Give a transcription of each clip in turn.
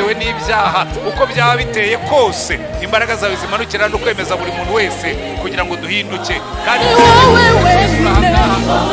waremerewe n'ibyaha uko byaba biteye kose, imbaraga zawe zimanukira no kwemeza buri muntu wese kugira ngo duhinduke. Kandi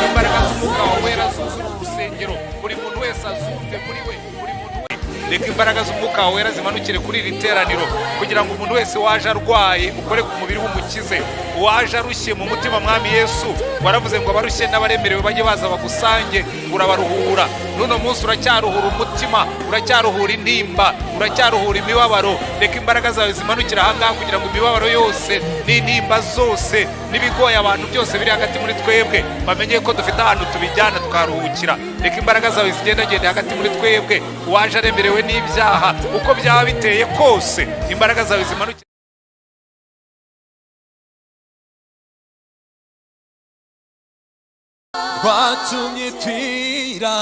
imbaraga z'umwuka wawe wera zuzura urusengero, buri muntu wese azumve muri we, buri muntu wese. Reka imbaraga z'umwuka wawe wera zimanukire kuri iri teraniro kugira ngo umuntu wese waje arwaye ukore ku mubiri w'umukize, waje arushye mu mutima. Mwami Yesu waravuze ngo abarushye n'abaremerewe bajye baza bagusange, urabaruhura. Nuno munsi uracyaruhura umutima, uracyaruhura intimba, uracyaruhura imibabaro. Reka imbaraga zawe zimanukira ahangaha kugira ngo imibabaro yose n'intimba zose n'ibigoye abantu byose biri hagati muri twebwe bamenye ko dufite ahantu tubijyana tukaruhukira. Reka imbaraga zawe zigendagende hagati muri twebwe, waje aremerewe n'ibyaha uko byaba biteye kose, imbaraga zawe zimanukira. watumye pfira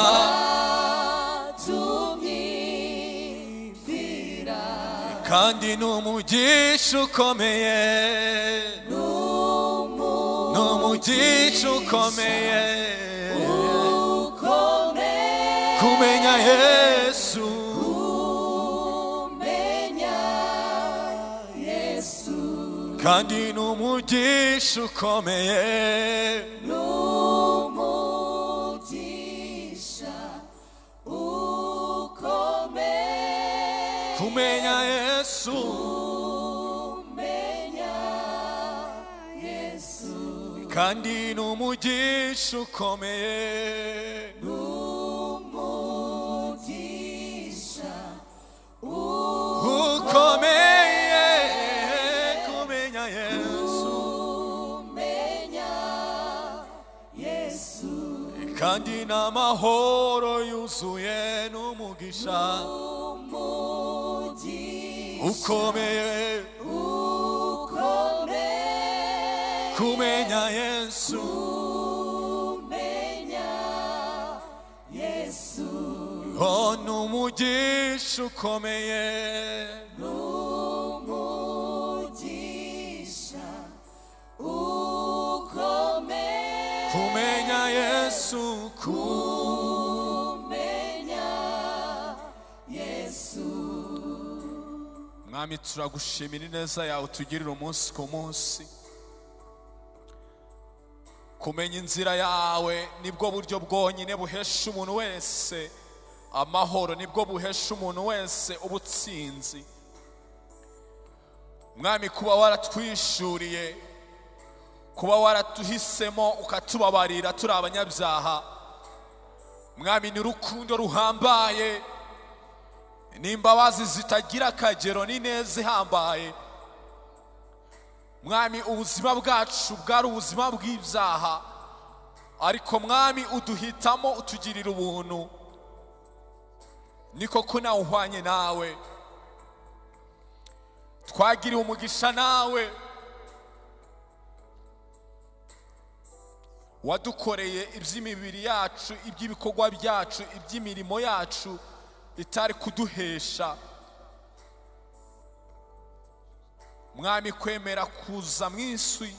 kandi n'umugisha ukomeye, n'umugisha ukomeye kumenya Yesu, kandi n'umugisha ukomeye, kumenya Yesu, kandi n'umugisha ukomeye, ukomeye kumenya Yesu, kandi n'amahoro yuzuye n'umugisha ukomeye, kumenya Yesu, oh n'umugisha ukomeye, kumenya Yesu, Mwami turagushimira ineza yawe tugirira umunsi ku munsi. Kumenya inzira yawe nibwo buryo bwonyine buhesha umuntu wese amahoro, nibwo buhesha umuntu wese ubutsinzi. Mwami kuba waratwishuriye, kuba waratuhisemo ukatubabarira turi abanyabyaha, Mwami ni urukundo ruhambaye, n'imbabazi zitagira akagero, n'ineza ihambaye. Mwami ubuzima bwacu bwari ubuzima bw'ibyaha, ariko Mwami uduhitamo utugirira ubuntu. Niko ko nawe uhwanye nawe, twagiriwe umugisha nawe, wadukoreye iby'imibiri yacu, iby'ibikorwa byacu, iby'imirimo yacu bitari kuduhesha. Mwami kwemera kuza mu isi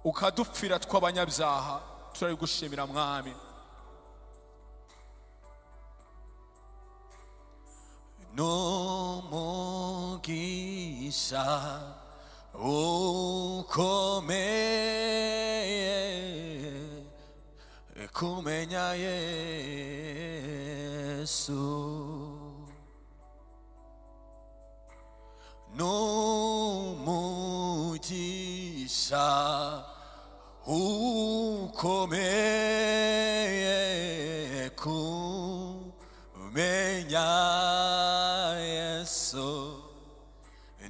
ukadupfira tw'abanyabyaha, turabigushimira Mwami. n'umugisha ukomeye kumenya Yesu, n'umugisha ukomeye kumenya Yesu,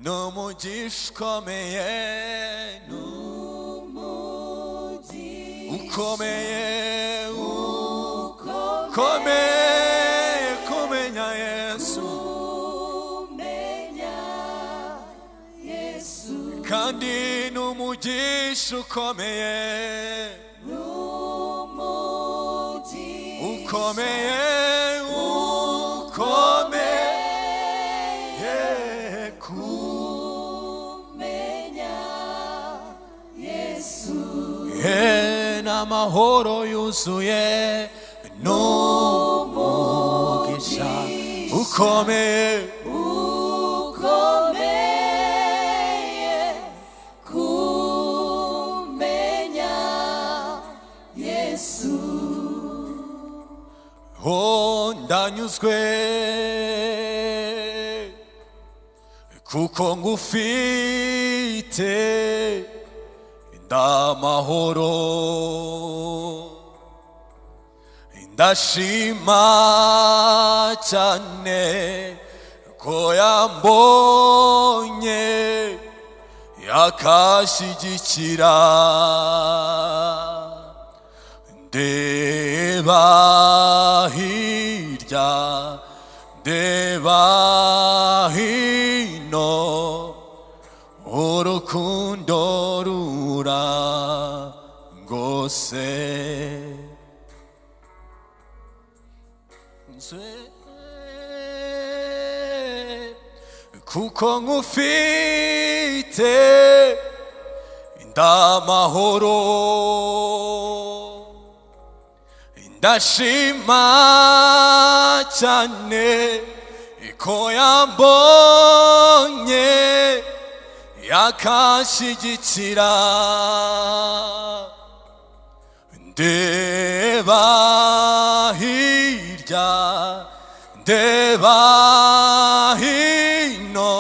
n'umugisha ukomeye, ukomeye ukomeye kumenya Yesu, kandi n'umugisha ukomeye, ukomeye ukomeye kumenya Yesu, n'amahoro yuzuye n'umugisha ukomeye ukomeye kumenya Yesu. Oh, ndanyuzwe kuko ngufite ndamahoro, ndashima cyane ko yambonye yakashyigikira. Ndeba hirya ndeba hino, urukundo rurangose. Kuko ngufite ndamahoro, ndashima cyane ko yambonye yakashyigikira. Ndeba hirya ndeba hino,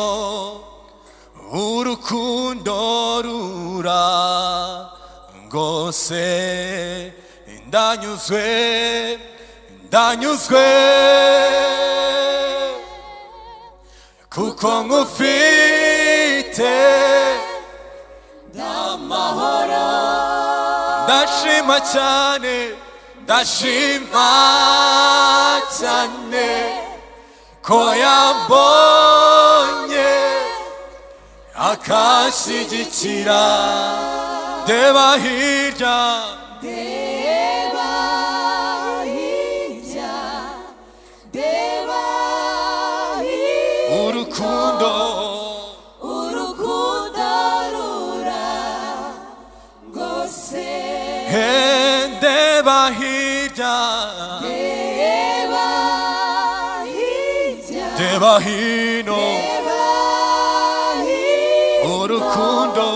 urukundo rurangose. Ndanyuzwe ndanyuzwe kuko ngufite Ndamahoro, ndashima cyane ndashima cyane ko yambonye akashyigikira. Ndeba hirya ndeba hirya, ndeba hino, urukundo rurangose. ndeba hirya Ndeba hirya, ndeba hino, ndeba hino, urukundo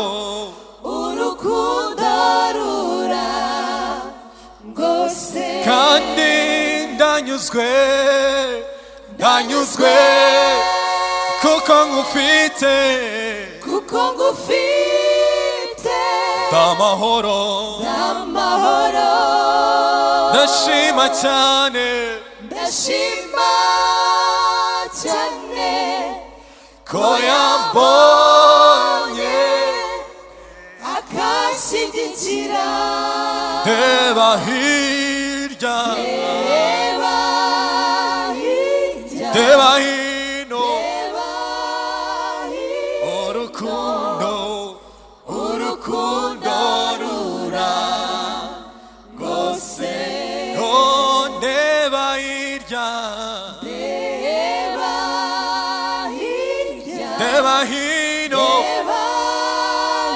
rurangose. kandi ndanyuzwe ndanyuzwe kuko ngufite kuko ngufite ndamahoro, ndamahoro, ndashima cyane ndashima cyane ko yambonye akashyigikira. ndeba hirya Ndeba hirya, ndeba hino, ndeba hino, urukundo rurangose. oh, ndeba hirya Ndeba hirya, ndeba hino, ndeba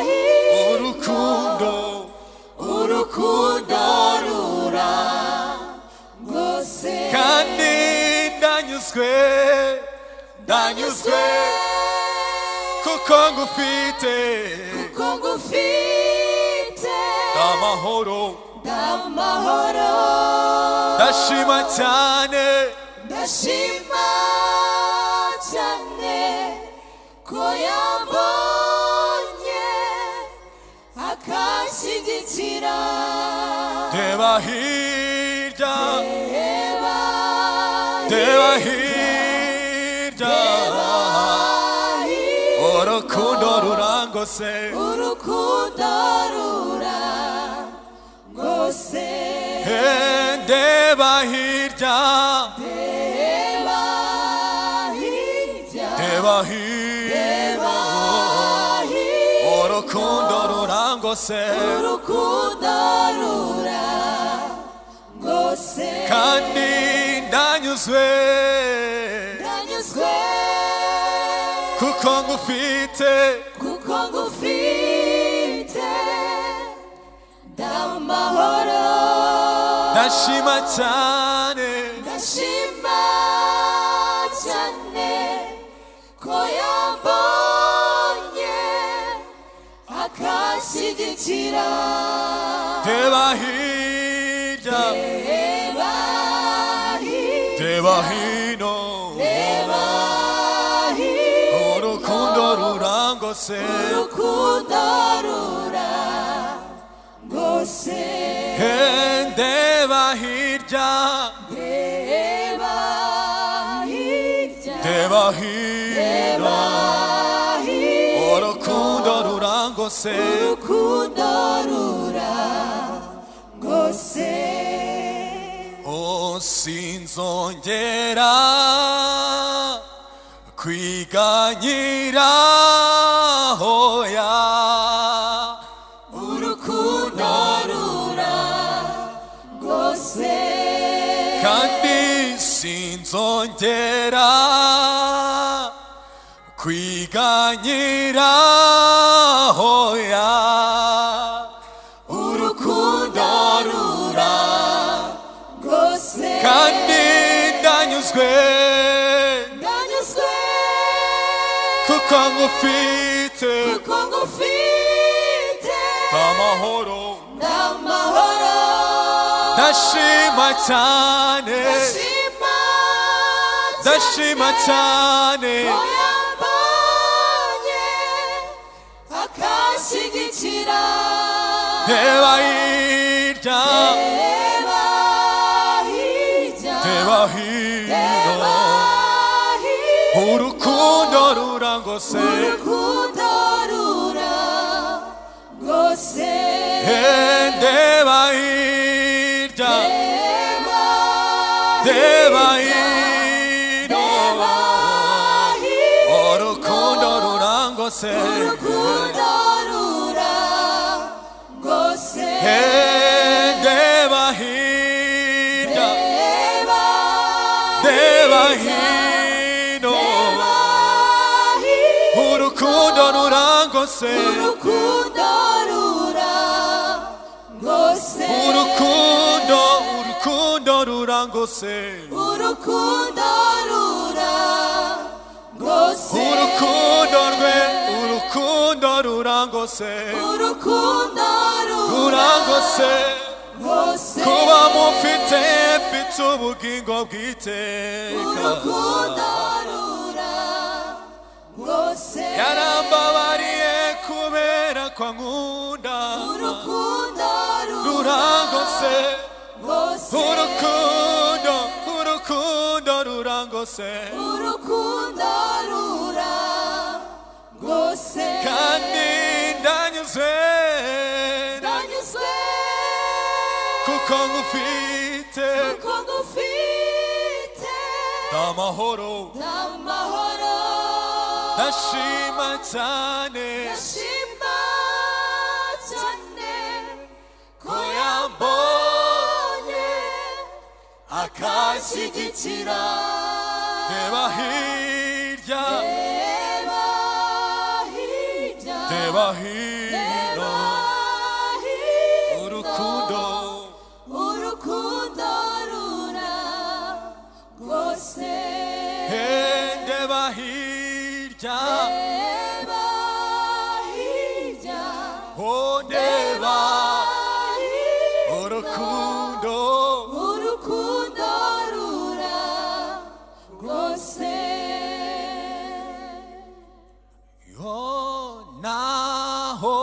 hino, urukundo rurangose. kandi ndanyuzwe ndanyuzwe kuko ngufite kuko ngufite ndamahoro, ndamahoro, ndashima cyane ndashima cyane ko yambonye akashyigikira. ndeba hirya Ndeba ndeba hirya, hirya, hino, urukundo rurangose. urukundo rurangose. ndeba hirya Ndeba hirya, ndeba hino, urukundo rurangose urukundo rurangose. kandi ndanyuzwe ndanyuzwe kuko ngufite kuko ngufite ndamahoro, ndashima cyane ndashima cyane ko yambonye akashyigikira. Reba hirya, Reba hirya, reba hino, reba hirya, urukundo rurangose, urukundo rurangose. ndeba hirya, Reba hirya, reba hino, urukundo rurangose, urukundo rurangose. sinzongera kwiganyira hoya, Urukundo rurangose. kandi sinzongera kwiganyira hoya, Urukundo rurangose. kandi ndanyuzwe Ndanyuzwe kuko ngufite, kuko ngufite. amahoro Ndamahoro. ndashima cyane, ndashima cyane, ko yambonye akashyigikira. reba hirya, Reba hirya, reba hino, reba hirya, urukundo rurangose, urukundo rurangose. ndeba hirya, Reba reba hirya, hino, reba hirya, urukundo rurangose, urukundo rurangose. ndeba hirya, Reba reba hirya, hino, reba hirya, urukundo rurangose, urukundo rurangose. urukundo, urukundo rurangose, Urukundo rurangose. urukundo rwe, urukundo rurangose, Urukundo rurangose, rurangose. kuba mufite mfite ubugingo bw'iteka, Urukundo rurangose. yarambabariye kubera ko ankunda, Urukundo rurangose, rurangose. urukundo, urukundo rurangose, Urukundo rurangose. kandi ndanyuzwe Ndanyuzwe kuko ngufite, kuko ngufite. amahoro Ndamahoro. ndashima cyane, Ndashima cyane ko yambonye akashyigikira. reba hirya, Reba hirya, reba hino, reba hirya, urukundo, urukundo rurangose. ndeba hirya, Reba hirya, oh ndeba hirya, urukundo, urukundo rurangose. yo naho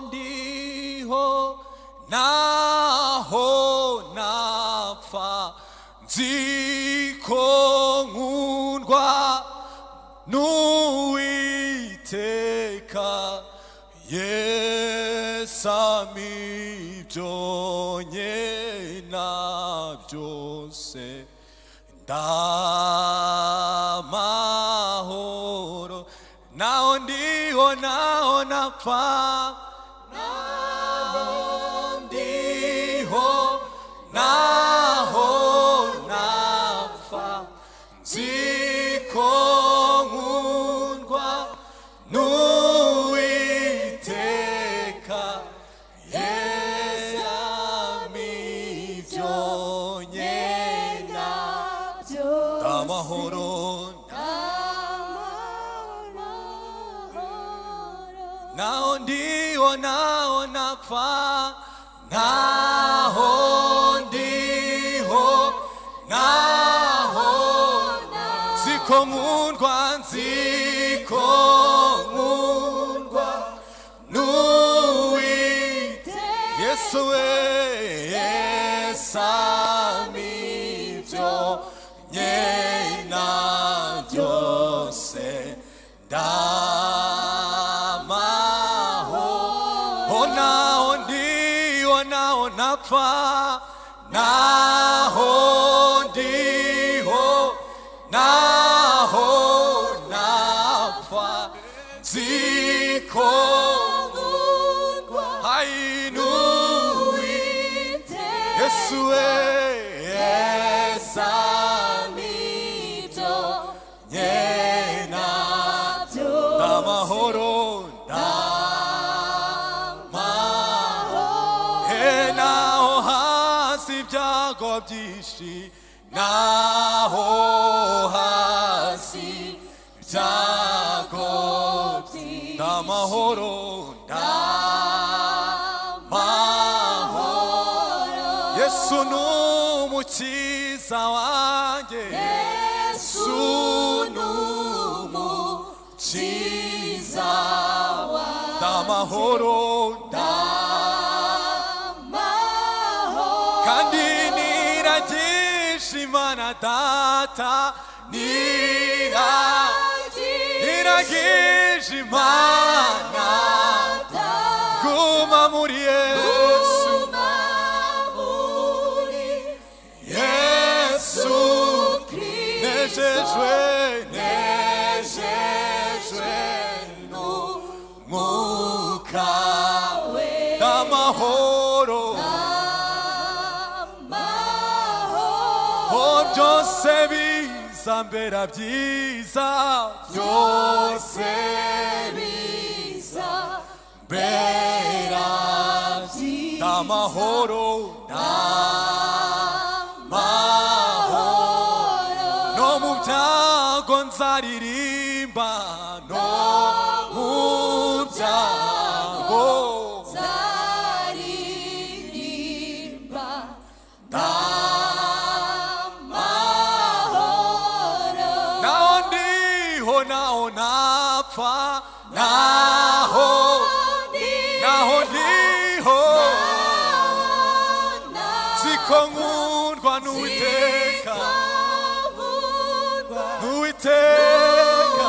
ndiho, naho napfa, nziko nkundwa n'Uwiteka, Yesu amibyo nyena byose, ndamahoro, naho ndiho, naho napfa, naho ndiho, naho napfa, nziko nkundwa n'Uwiteka, Yesu amibyo nyena, amahoro, naho ndiho naho napfa, naho ndiho naho ziko nkundwa nziko nkundwa n'uwite Yesu we yesamibyo nyena byose ndamaho naho ndiho naho napfa, naho ndiho naho napfa ziko hainuite Yesu we yesamibyo nyena ndamahoro naho hasi ibyago byinshi, naho hasi ibyago byinshi ndamahoro Yesu n'umukiza wanjye, Yesu n'umukiza wanjye ndamahoro kandi niragisha Imana Data, niragisha Imana guma muri Yesu, Yesu nejejwe n'umwuka we n'amahoro byose biza mbera byiza, byose biza mbera byiza n'amahoro no mu byago nzaririmba, no mu byago nzaririmba naho napfa, naho ndiho ziko nkundwa n'Uwiteka, n'Uwiteka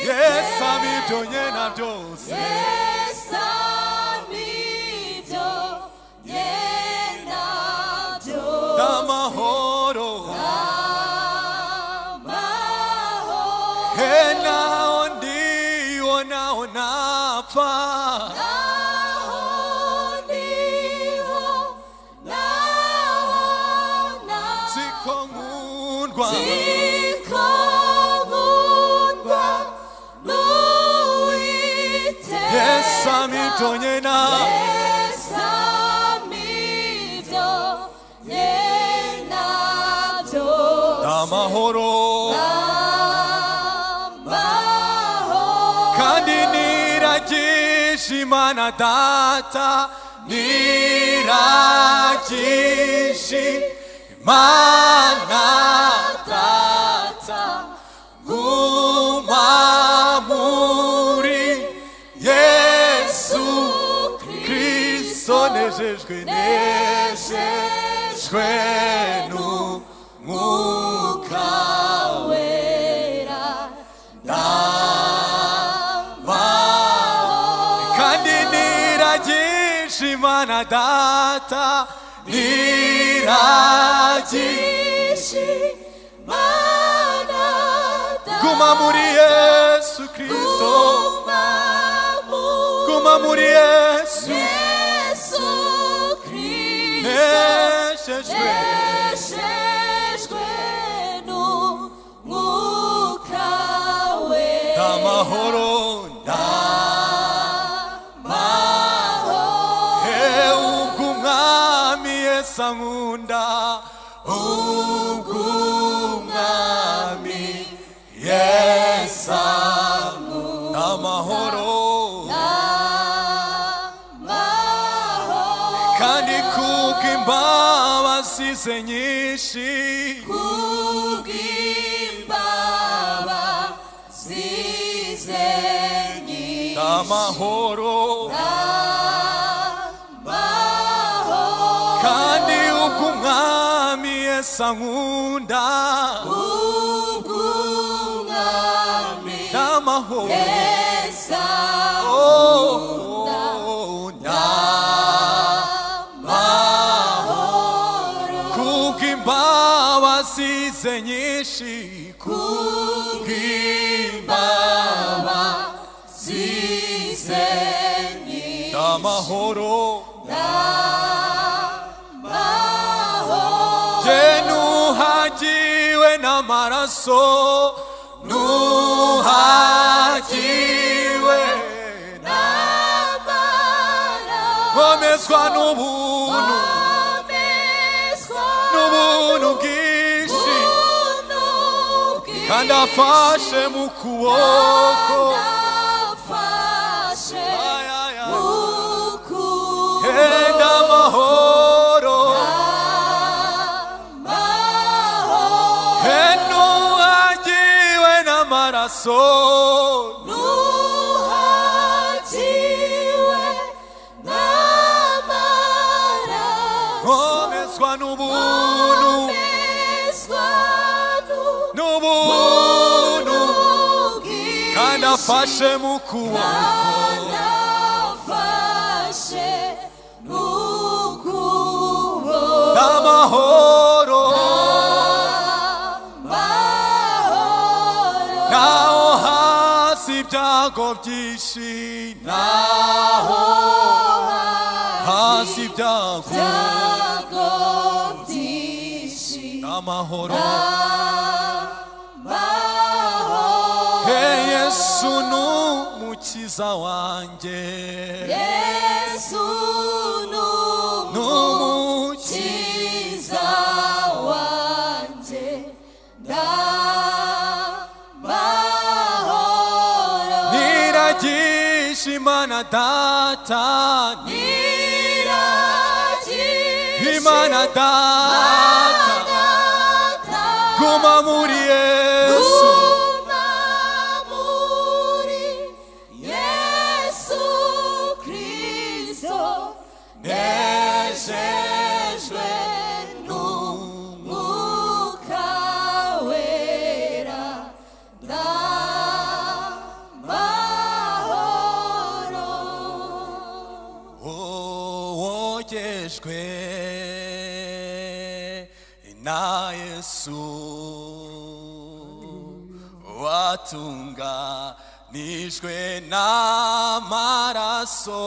yesamibyo nyena byose, ndamahoro naho ndiho naho napfa, ziko nkundwa n'Uwiteka yesamibyo nyena ndamahoro kandi niragisha Imana Data, niragisha Imana Data guma muri Yesu Kristo nejejwe n'umwuka wera kandi niragisha Imana Data, niragisha Imana Data guma muri Yesu Kristo, guma muri Yesu Kristo nejejwe n'umwuka wera ndamahoro ubw'Umwami Yesu ankunda, ubw'Umwami Yesu ankunda amahoro zize nyinshi kubw'imbabazi ze nyinshi amahoro kandi ubwo umwami Yesu ankunda ubw'umwami n'amahoro Yesu kubw'imbabazi ze nyinshi kubw'imbabazi ze nyinshi n'amahoro je nuhagiwe n'amaraso nuhagiwe nkomezwa n'ubuntu bwinshi kandi afashe mu kuboko henda amahoro nuhagiwe n'amaraso nkomezwa n'ubuntu kandi afashe mu kuboko n'amahoro naho hasi ibyago byinshi naho hasi ibyago n'amahoro Yesu n'umukiza wanjye Yesu n'umukiza wanjye ndamahoro niragisha Imana Data Imana Data guma muri Yesu nejejwe n'umwuka wera ndamahoro wogejwe na Yesu watunganijwe n'amaraso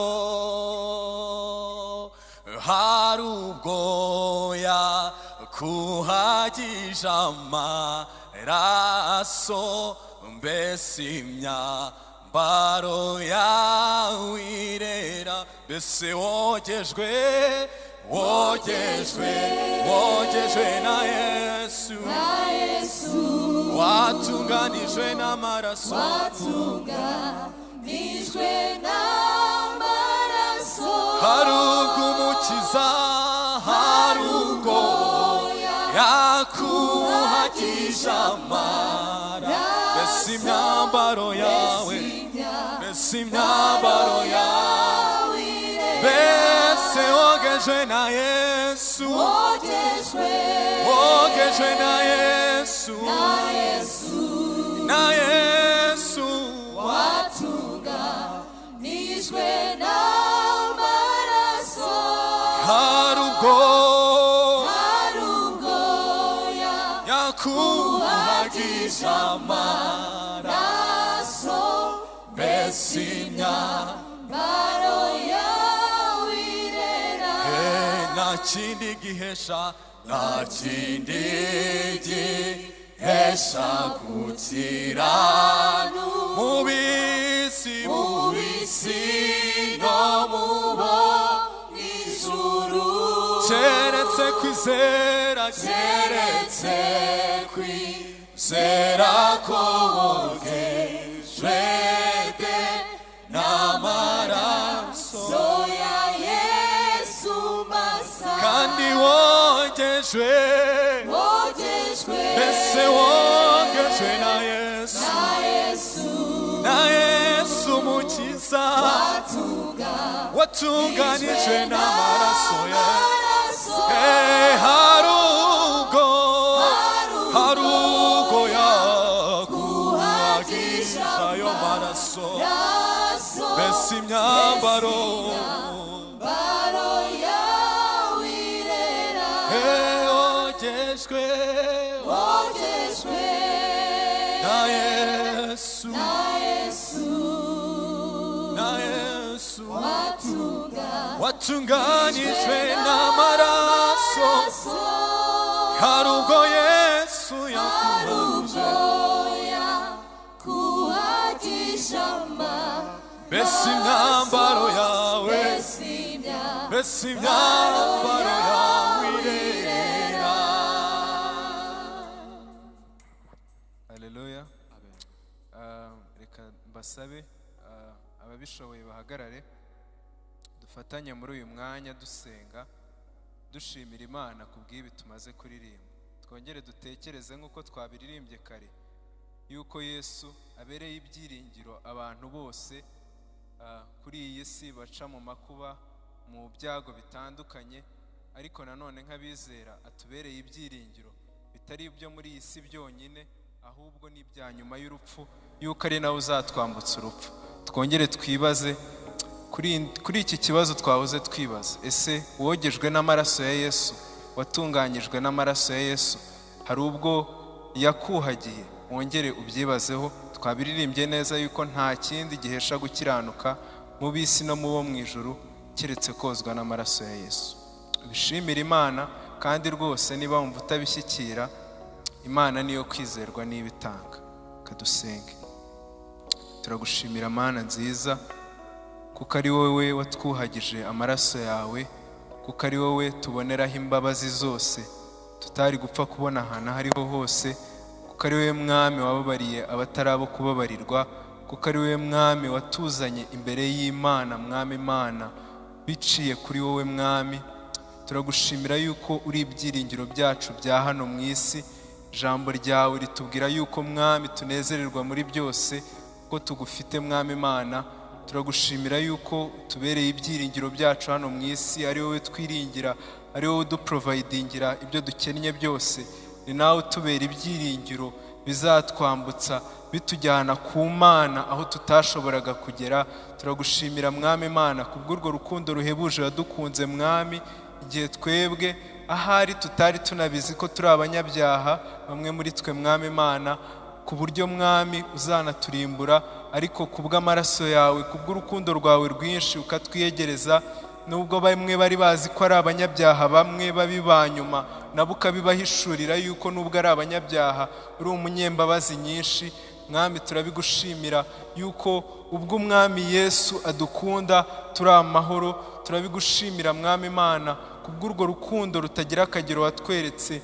hari ubwo yakuhagije amaraso mbese imyambaro yawe irera mbese wogejwe na Yesu watunganijwe n'amaraso hari ubwo umukiza hari ubwo yakuhagije amara mbese imyambaro yawe mbese wogejwe na Yesu watunganijwe n'amaraso hari ubwo yakuhagije amaraso mbese imyambaro yawe irera nta kindi gihesha gukiranuka mu bisi no mu bo mw'ijuru keretse kwizera ko wogejwe n'amaraso ya Yesu masa kandi wogejwe wogejwe mbese wogejwe na Yesu umukiza watunganijwe n'amaraso ye. hari ubwo yakuhagisha ayo maraso mbese imyambaro wogejwe na Yesu watunganijwe n'amaraso. hari ubwo Yesu yakuhagisha mbese imyambaro yawe irera. Haleluya. Reka mbasabe ababishoboye bahagarare dufatanye muri uyu mwanya dusenga dushimira Imana kubw'ibi tumaze kuririmba. Twongere dutekereze nk'uko twabiririmbye kare yuko Yesu abereye ibyiringiro abantu bose kuri iyi si baca mu makuba mu byago bitandukanye, ariko nanone nk'abizera atubereye ibyiringiro bitari ibyo muri iyi si byonyine, ahubwo n'ibya nyuma y'urupfu, yuko ari nawe uzatwambutsa urupfu. Twongere twibaze kuri iki kibazo twahoze twibaza, ese wogejwe n'amaraso ya Yesu, watunganyijwe n'amaraso ya Yesu, hari ubwo yakuhagiye? Wongere ubyibazeho. Twabiririmbye neza yuko nta kindi gihesha gukiranuka mu bisi no mu bo mu ijuru keretse kozwa n'amaraso ya Yesu. Bishimira Imana, kandi rwose niba wumva utabishyikira, Imana niyo kwizerwa n'ibitanga. Kadusenge. Turagushimira Mana nziza, kuko ari wowe watwuhagije amaraso yawe, kuko ari wowe tuboneraho imbabazi zose tutari gupfa kubona ahantu aho ariho hose, kuko ari wowe Mwami wababariye abatari abo kubabarirwa, kuko ari wowe Mwami watuzanye imbere y'Imana. Mwami Imana, biciye kuri wowe Mwami, turagushimira yuko uri ibyiringiro byacu bya hano mu isi. Ijambo ryawe ritubwira yuko Mwami tunezererwa muri byose ko tugufite Mwami Imana. Turagushimira yuko tubereye ibyiringiro byacu hano mu isi, ari wowe twiringira, ari wowe uduprovidingira ibyo dukennye byose. Ni nawe utubera ibyiringiro bizatwambutsa bitujyana ku Mana aho tutashoboraga kugera. Turagushimira Mwami Imana kubw'urwo rukundo ruhebuje wadukunze Mwami, igihe twebwe ahari tutari tunabizi ko turi abanyabyaha, bamwe muri twe Mwami Imana, ku buryo Mwami uzanaturimbura, ariko kubw'amaraso yawe, kubw'urukundo rwawe rwinshi ukatwiyegereza. Nubwo bamwe bari bazi ko ari abanyabyaha, bamwe babibanyuma nabo ukabibahishurira yuko nubwo ari abanyabyaha uri umunyembabazi nyinshi. Mwami turabigushimira yuko ubwo Umwami Yesu adukunda turi amahoro. Turabigushimira Mwami Imana kubw'urwo rukundo rutagira akagero watweretse.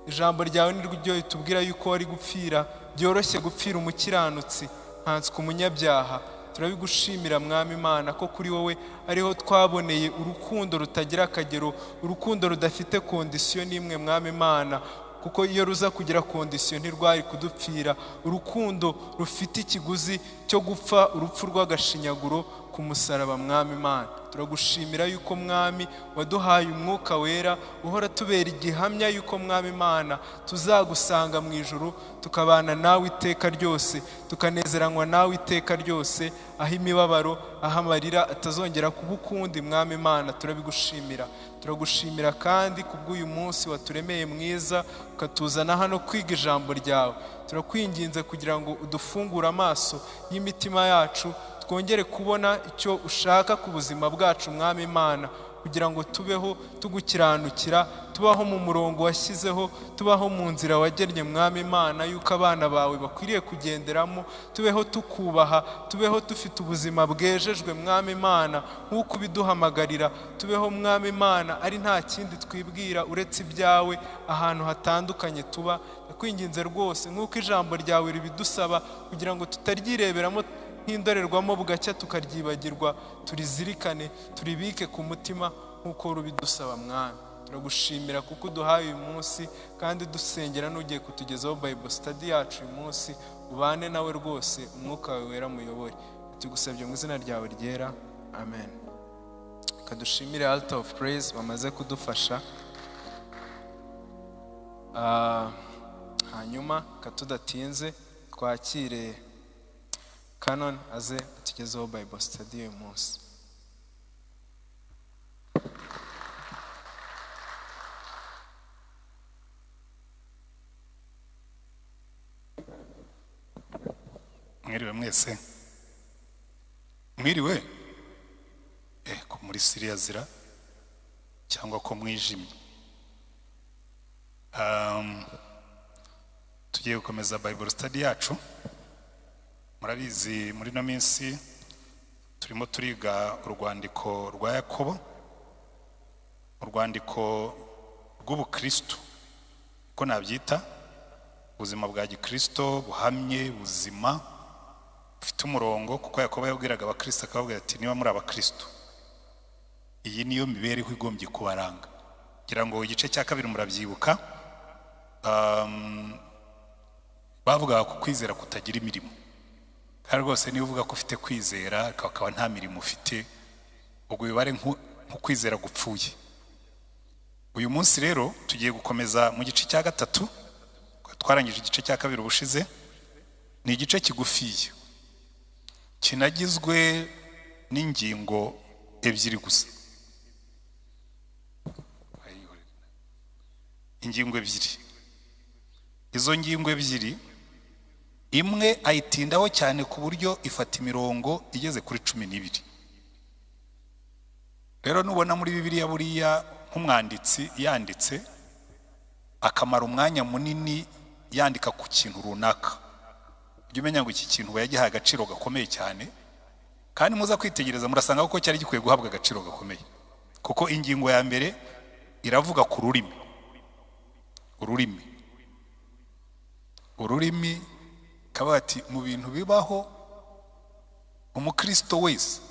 Ijambo ryawe ni ryo ritubwira yuko wari gupfira, byoroshye gupfira umukiranutsi nkanswe umunyabyaha. Turabigushimira Mwami Imana ko kuri wowe ariho twaboneye urukundo rutagira akagero, urukundo rudafite kondisiyo n'imwe Mwami Imana, kuko iyo ruza kugira kondisiyo ntirwari kudupfira. Urukundo rufite ikiguzi cyo gupfa urupfu rw'agashinyaguro ku musaraba Mwami Imana. Turagushimira yuko Mwami waduhaye umwuka wera uhora tubera igihamya yuko Mwami Imana tuzagusanga mu ijuru, tukabana nawe iteka ryose, tukanezeranywa nawe iteka ryose, aho imibabaro, aho amarira atazongera kuba ukundi Mwami Imana. Turabigushimira. Turagushimira kandi kubw'uyu munsi waturemeye mwiza, ukatuzana hano kwiga ijambo ryawe. Turakwinginze kugira ngo udufungure amaso y'imitima yacu, twongere kubona icyo ushaka ku buzima bwacu Mwami Imana, kugira ngo tubeho tugukiranukira, tubaho mu murongo washyizeho, tubaho mu nzira wagennye Mwami Imana yuko abana bawe bakwiriye kugenderamo. Tubeho tukubaha, tubeho dufite ubuzima bwejejwe Mwami Imana nk'uko ubiduhamagarira. Tubeho Mwami Imana ari nta kindi twibwira uretse ibyawe ahantu hatandukanye tuba. Ndakwinginze rwose nk'uko ijambo ryawe ribidusaba, kugira ngo tutaryireberamo nk'indorerwamo bugacya tukaryibagirwa, turizirikane, turibike ku mutima nk'uko rubidusaba Mwami. turagushimira kuko uduhaye uyu munsi kandi dusengera n'ugiye kutugezaho Bible study yacu uyu munsi, ubane nawe rwose, umwuka wawe wera muyobore. Tugusabye mu izina ryawe ryera, amen. Kadushimire Altar of Praise bamaze kudufasha. Hanyuma katudatinze twakire Canon aze atugezeho Bible study uyu munsi. Mwiriwe mwese. Mwiriwe? Ko muri Syria zira cyangwa ko mwijimye. Tugiye gukomeza Bible study yacu. Murabizi muri no minsi turimo turiga urwandiko rwa Yakobo, urwandiko rw'ubukristo ko nabyita ubuzima bwa gikristo buhamye, buzima ufite umurongo, kuko Yakobo yabwiraga abakristo akababwira ati niba muri abakristo iyi niyo mibereho igombye kubaranga. Ngira ngo igice cya kabiri murabyibuka, bavuga ko kwizera kutagira imirimo. Kandi rwose niba uvuga ko ufite kwizera akaba nta mirimo ufite, ubwo bibare nko kwizera gupfuye. Uyu munsi rero tugiye gukomeza mu gice cya gatatu, twarangije igice cya kabiri ubushize. Ni igice kigufiye kinagizwe n'ingingo ebyiri gusa, ingingo ebyiri. Izo ngingo ebyiri imwe ayitindaho cyane ku buryo ifata imirongo igeze kuri 12. Rero nubona muri Bibiliya buriya nk'umwanditsi yanditse akamara umwanya munini yandika ku kintu runaka, ujye umenya ngo iki kintu yagihaye agaciro gakomeye cyane, kandi muza kwitegereza murasanga ko cyari gikwiye guhabwa agaciro gakomeye. Kuko ingingo ya mbere iravuga ku rurimi. Ururimi kaba ati mu bintu bibaho umukristo wese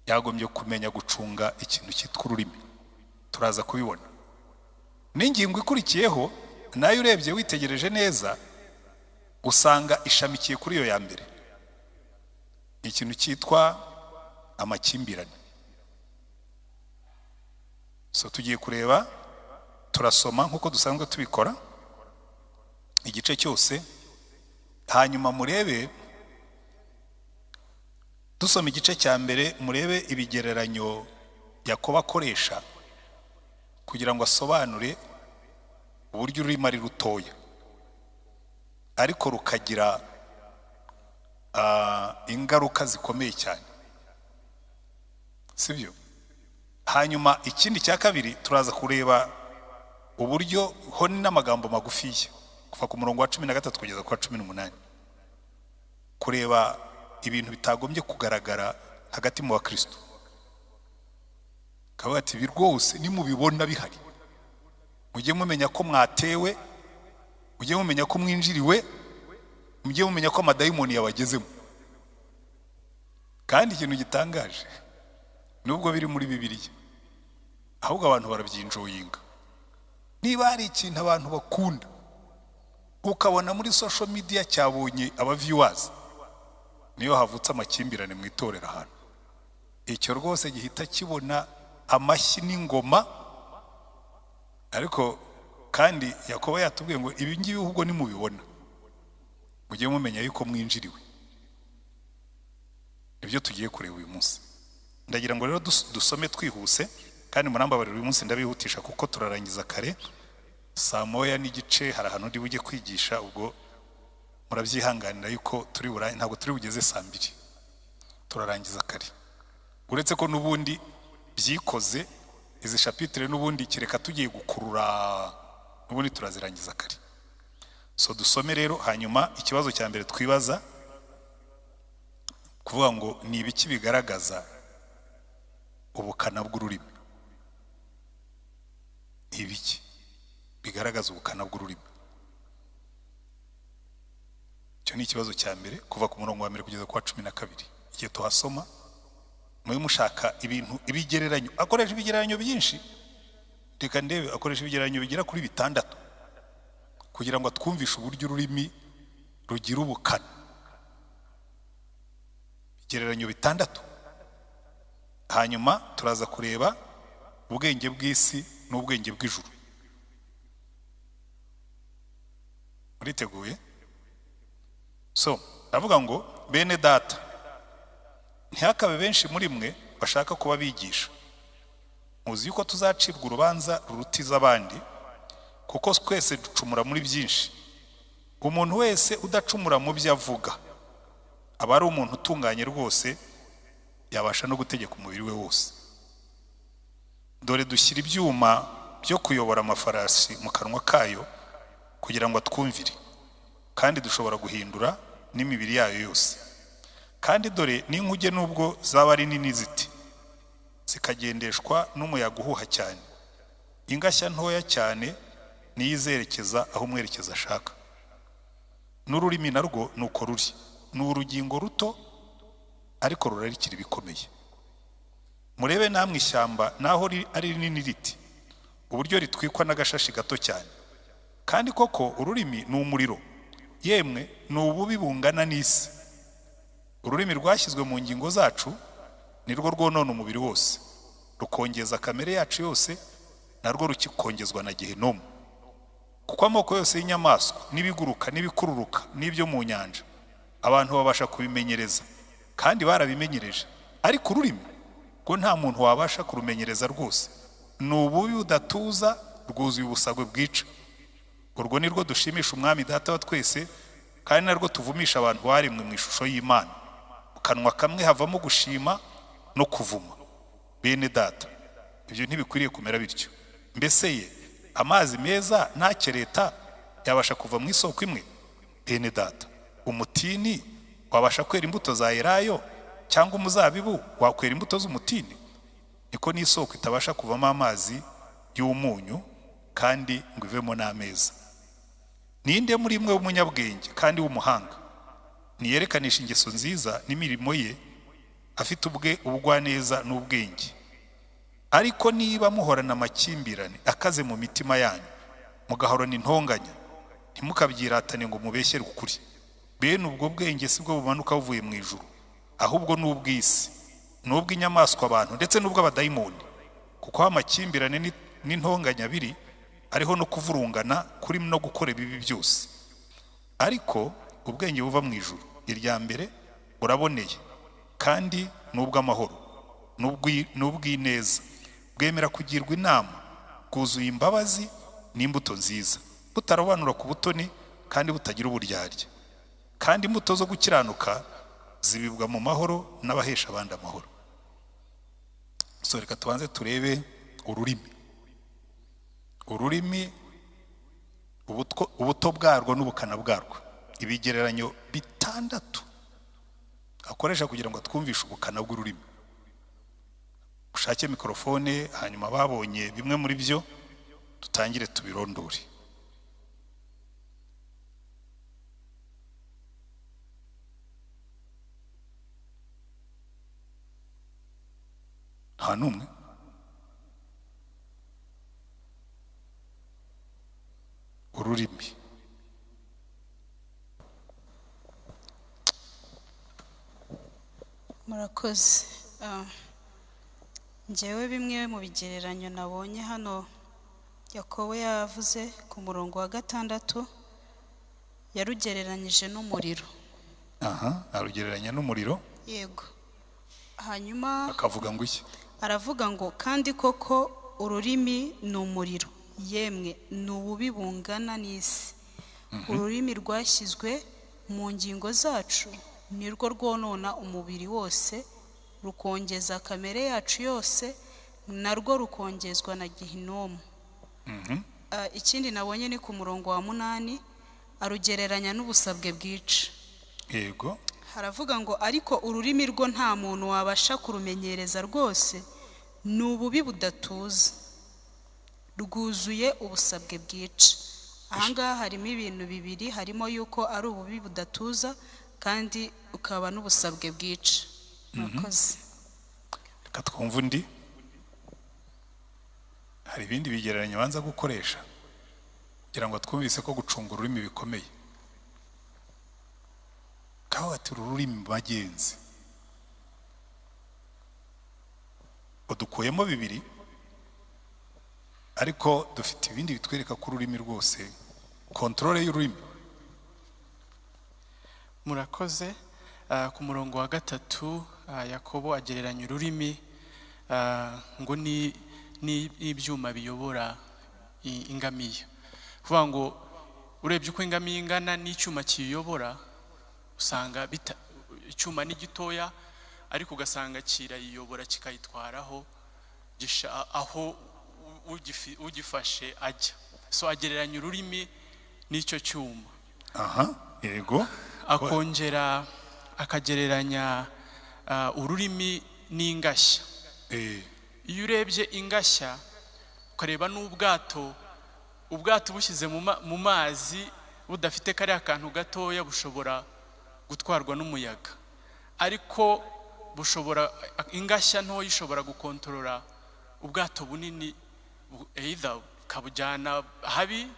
yagombye kumenya gucunga ikintu cyitwa ururimi. Turaza kubibona. N'ingingo ikurikiyeho nayo urebye witegereje neza usanga ishamikiye kuri iyo ya mbere, ikintu cyitwa amakimbirane. So tugiye kureba, turasoma nkuko dusanzwe tubikora igice cyose, hanyuma murebe, dusoma igice cya mbere murebe ibigereranyo Yakobo akoresha kugira ngo asobanure uburyo ururimi ari rutoya ariko rukagira ingaruka zikomeye cyane, sibyo? Hanyuma ikindi cya kabiri turaza kureba uburyo ho n'amagambo magufiya kuva ku murongo wa 13 kugeza ku wa 18, kureba ibintu bitagombye kugaragara hagati mu bakristo. Kavuga ati rwose nimubibona bihari mujye mumenya ko mwatewe, mujye mumenya ko mwinjiriwe, mujye mumenya ko amadayimoni yabagezemo. Kandi ikintu gitangaje nubwo biri muri Bibiliya, ahubwo abantu barabyinjoyinga. Niba hari ikintu abantu bakunda ukabona muri social media cyabonye aba viewers, niyo havutse amakimbirane mu itorero ahantu, icyo rwose gihita kibona amashyi n'ingoma. Ariko kandi Yakobo yatubwiye ngo ibi ngibi ahubwo nimubibona mujye mumenya yuko mwinjiriwe. Ibyo tugiye kureba uyu munsi. Ndagira ngo rero dusome twihuse, kandi murambabarira uyu munsi ndabihutisha kuko turarangiza kare. Saa moya n'igice hari ahantu ndi bujye kwigisha, ubwo murabyihanganira yuko turi burayi, ntabwo turi bugeze saa 2, turarangiza kare. Uretse ko nubundi byikoze izi chapitre nubundi kireka tugiye gukurura, nubundi turazirangiza kare. So dusome rero, hanyuma ikibazo cya mbere twibaza kuvuga ngo ni ibiki bigaragaza ubukana bw'ururimi. Ibiki bigaragaza ubukana bw'ururimi? Icyo ni ikibazo cya mbere kuva ku murongo wa 1 kugeza ku wa 12. Igihe tuhasoma mwe mushaka ibintu ibigereranyo, akoresha ibigereranyo byinshi reka ndebe akoresha ibigereranyo bigera kuri 6 kugira ngo atwumvishe uburyo ururimi rugira ubukana. Ibigereranyo 6. Hanyuma turaza kureba ubwenge bw'isi n'ubwenge bw'ijuru. Muriteguye? So avuga ngo bene data, ntihakabe benshi muri mwe bashaka kuba bigisha. Muzi yuko tuzacibwa urubanza rurutiza abandi, kuko twese ducumura muri byinshi. Umuntu wese udacumura mu byo avuga aba ari umuntu utunganye rwose, yabasha no gutegeka umubiri we wose. Dore dushyira ibyuma byo kuyobora amafarasi mu kanwa kayo kugira ngo atwumvire, kandi dushobora guhindura n'imibiri yayo yose. Kandi dore n'inkuge nubwo zaba ari nini ziti, zikagendeshwa n'umuyaga uhuha cyane, ingashya ntoya cyane niyizerekeza aho umwerekeza ashaka. N'ururimi narwo nuko ruri, ni urugingo ruto ariko rurarikira ibikomeye. Murebe namwe ishyamba naho ari rinini riti, uburyo ritwikwa n'agashashi gato cyane. Kandi koko ururimi ni umuriro, yemwe ni ububi bungana n'isi. Ururimi rwashyizwe mu ngingo zacu nirwo rwonona umubiri wose, rukongeza kamere yacu yose, narwo rukikongezwa na Gehinomu. Kuko amoko yose y'inyamaswa n'ibiguruka n'ibikururuka n'ibyo mu nyanja abantu babasha kubimenyereza, kandi barabimenyereje. Ariko ururimi ngo nta muntu wabasha kurumenyereza rwose, ni ububi budatuza, rwuzuye ubusagwe bwica. Urwo nirwo dushimisha umwami data wa twese, kandi narwo tuvumisha abantu baremwe mu ishusho y'Imana. Mu kanwa kamwe havamo gushima no kuvuma. Bene data, ibyo ntibikwiriye kumera bityo. Mbese ye amazi meza ntakereta yabasha kuva mu isoko imwe? Bene data, umutini wabasha kwera imbuto za elayo, cyangwa umuzabibu wakwera imbuto z'umutini? Niko n'isoko itabasha kuvamo amazi y'umunyu kandi ngo ivemo n'ameza. Ninde muri mwe w'umunyabwenge kandi w'umuhanga niyerekanisha ingeso nziza n'imirimo ye, afite ubugwaneza n'ubwenge? Ariko niba muhorana amakimbirane akaze mu mitima yanyu, mugahorana intonganya, ntimukabyiratane ngo mubeshyere ukuri. Bene ubwo bwenge si bwo bumanuka buvuye mu ijuru, ahubwo n'ubw'isi, n'ubw'inyamaswa abantu, ndetse n'ubw'abadayimoni. Kuko amakimbirane n'intonganya biri, ariho no kuvurungana kuri no gukora ibibi byose. Ariko ubwenge buva mu ijuru, irya mbere buraboneye, kandi n'ubw'amahoro, n'ubw'ineza, bwemera kugirwa inama, bwuzuye imbabazi n'imbuto nziza, butarobanura ku butoni kandi butagira uburyarya. Kandi imbuto zo gukiranuka zibibwa mu mahoro n'abahesha abandi amahoro. So reka tubanze turebe ururimi. Ururimi, ubuto bwarwo n'ubukana bwarwo. Ibigereranyo 6 akoresha kugira ngo atwumvishe ubukana bw'ururimi. Ushake mikrofone, hanyuma babonye bimwe muri byo tutangire tubirondore. Nta n'umwe? Ururimi. Murakoze. Njyewe bimwe mu bigereranyo nabonye hano Yakobo yavuze ku murongo wa 6, yarugereranyije n'umuriro. Arugereranya n'umuriro. Yego. Hanyuma akavuga ngo iki? Aravuga ngo kandi koko ururimi ni umuriro, yemwe ni ububi bungana n'isi. Ururimi rwashyizwe mu ngingo zacu nirwo rwonona umubiri wose, rukongeza kamere yacu yose, narwo rukongezwa na Gehinomu. Ikindi nabonye ni ku murongo wa 8, arugereranya n'ubusabwe bwica. Yego. Haravuga ngo ariko ururimi rwo nta muntu wabasha kurumenyereza rwose, ni ububi budatuza, rwuzuye ubusabwe bwica. Ahangaha harimo ibintu bibiri, harimo yuko ari ububi budatuza kandi ukaba n'ubusabwe bwica. Murakoze. Reka twumve undi. hari ibindi bigereranyo banza gukoresha kugira ngo twumvise ko gucunga ururimi bikomeye. Kaho ati ururimi bagenzi udukuyemo bibiri, ariko dufite ibindi bitwereka ko ururimi rwose kontrole y'ururimi. Murakoze. Ku murongo wa 3 Yakobo agereranya ururimi ngo ni ibyuma biyobora ingamiya. Kuvuga ngo urebye uko ingamiya ingana n'icyuma kiyobora, usanga icyuma ni gitoya ariko ugasanga kirayiyobora kikayitwaraho aho ugifashe ajya. So agereranya ururimi n'icyo cyuma. Yego. Akongera akagereranya ururimi n'ingashya. Iyo urebye ingashya ukareba n'ubwato bushyize mu mazi budafite kariya kantu gatoya bushobora gutwarwa n'umuyaga, ariko ingashya ntoya ishobora gukontorora ubwato bunini, either ikabujyana habi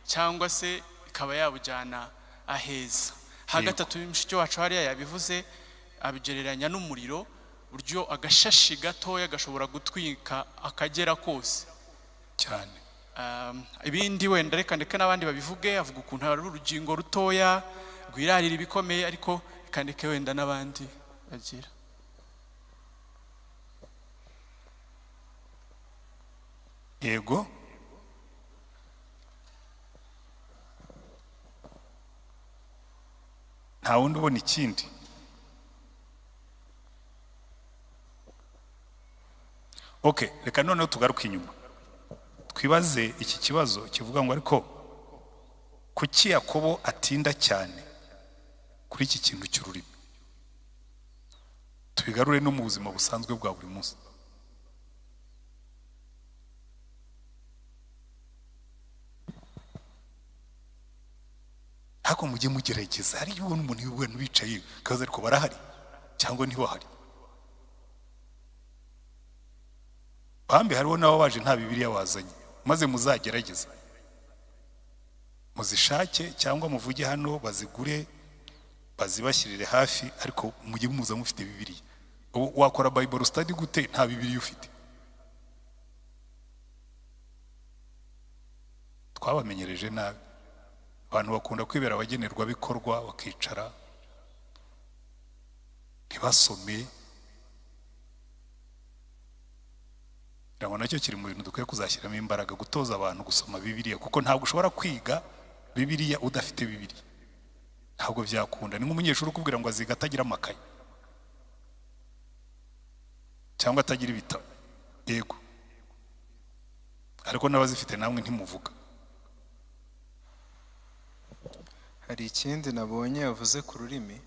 cyangwa se ikaba yabujyana aheza. Gatatu mushiki wacu hariya yabivuze, abigereranya n'umuriro, buryo agashashi gatoya gashobora gutwika akagera kose cyane. Ibindi wenda reka ndeke n'abandi babivuge, avuga ukuntu ari urugingo rutoya rwirarira ibikomeye, ariko ikandike wenda n'abandi bagira. Yego. Nta wundi ubona ikindi. Okay, reka noneho tugaruke inyuma twibaze iki kibazo kivuga ngo ariko kuki Yakobo atinda cyane kuri iki kintu cy'ururimi. Tubigarure no mu buzima busanzwe bwa buri munsi. Hako mujye mugerageza, hari ubona umuntu y'ubwana bicaye kaza ariko barahari cyangwa ntibahari. Bambe hariho nawo waje nta Bibiliya wazanye, maze muzagerageza muzishake cyangwa muvuge hano bazigure bazibashyirire hafi, ariko mujye muza mufite Bibiliya. Wakora Bible study gute nta Bibiliya ufite? Twabamenyereje nabi. Abantu bakunda kwibera abagenerwa bikorwa bakicara ntibasome. Ndabona nacyo kiri mu bintu dukwiye kuzashyiramo imbaraga, gutoza abantu gusoma Bibiliya, kuko ntabwo ushobora kwiga Bibiliya udafite Bibiliya. Ntabwo byakunda. Ni nk'umunyeshuri ukubwira ngo aziga atagira amakaye cyangwa atagira ibitabo. Yego, ariko n'abazifite namwe ntimuvuga. Hari ikindi nabonye yavuze ku rurimi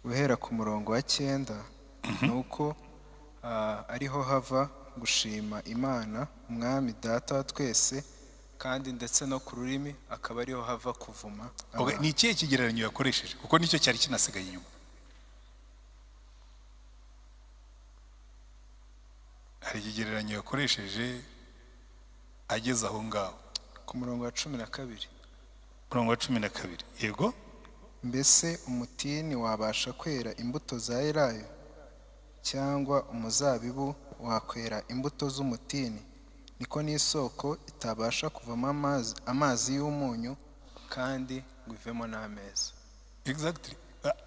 guhera ku murongo wa 9, nuko ariho hava gushima Imana umwami data wa twese, kandi ndetse no ku rurimi akaba ariho hava kuvuma. Ni ikihe kigereranyo yakoresheje? Kuko nicyo cyari kinasigaye inyuma. Hari ikigereranyo yakoresheje ageze aho ngaho ku murongo wa 12. Murongo wa 12. Yego. Mbese umutini wabasha kwera imbuto za elayo, cyangwa umuzabibu wakwera imbuto z'umutini? Niko n'isoko itabasha kuvamo amazi y'umunyu kandi ngo ivemo n'ameza. Exactly.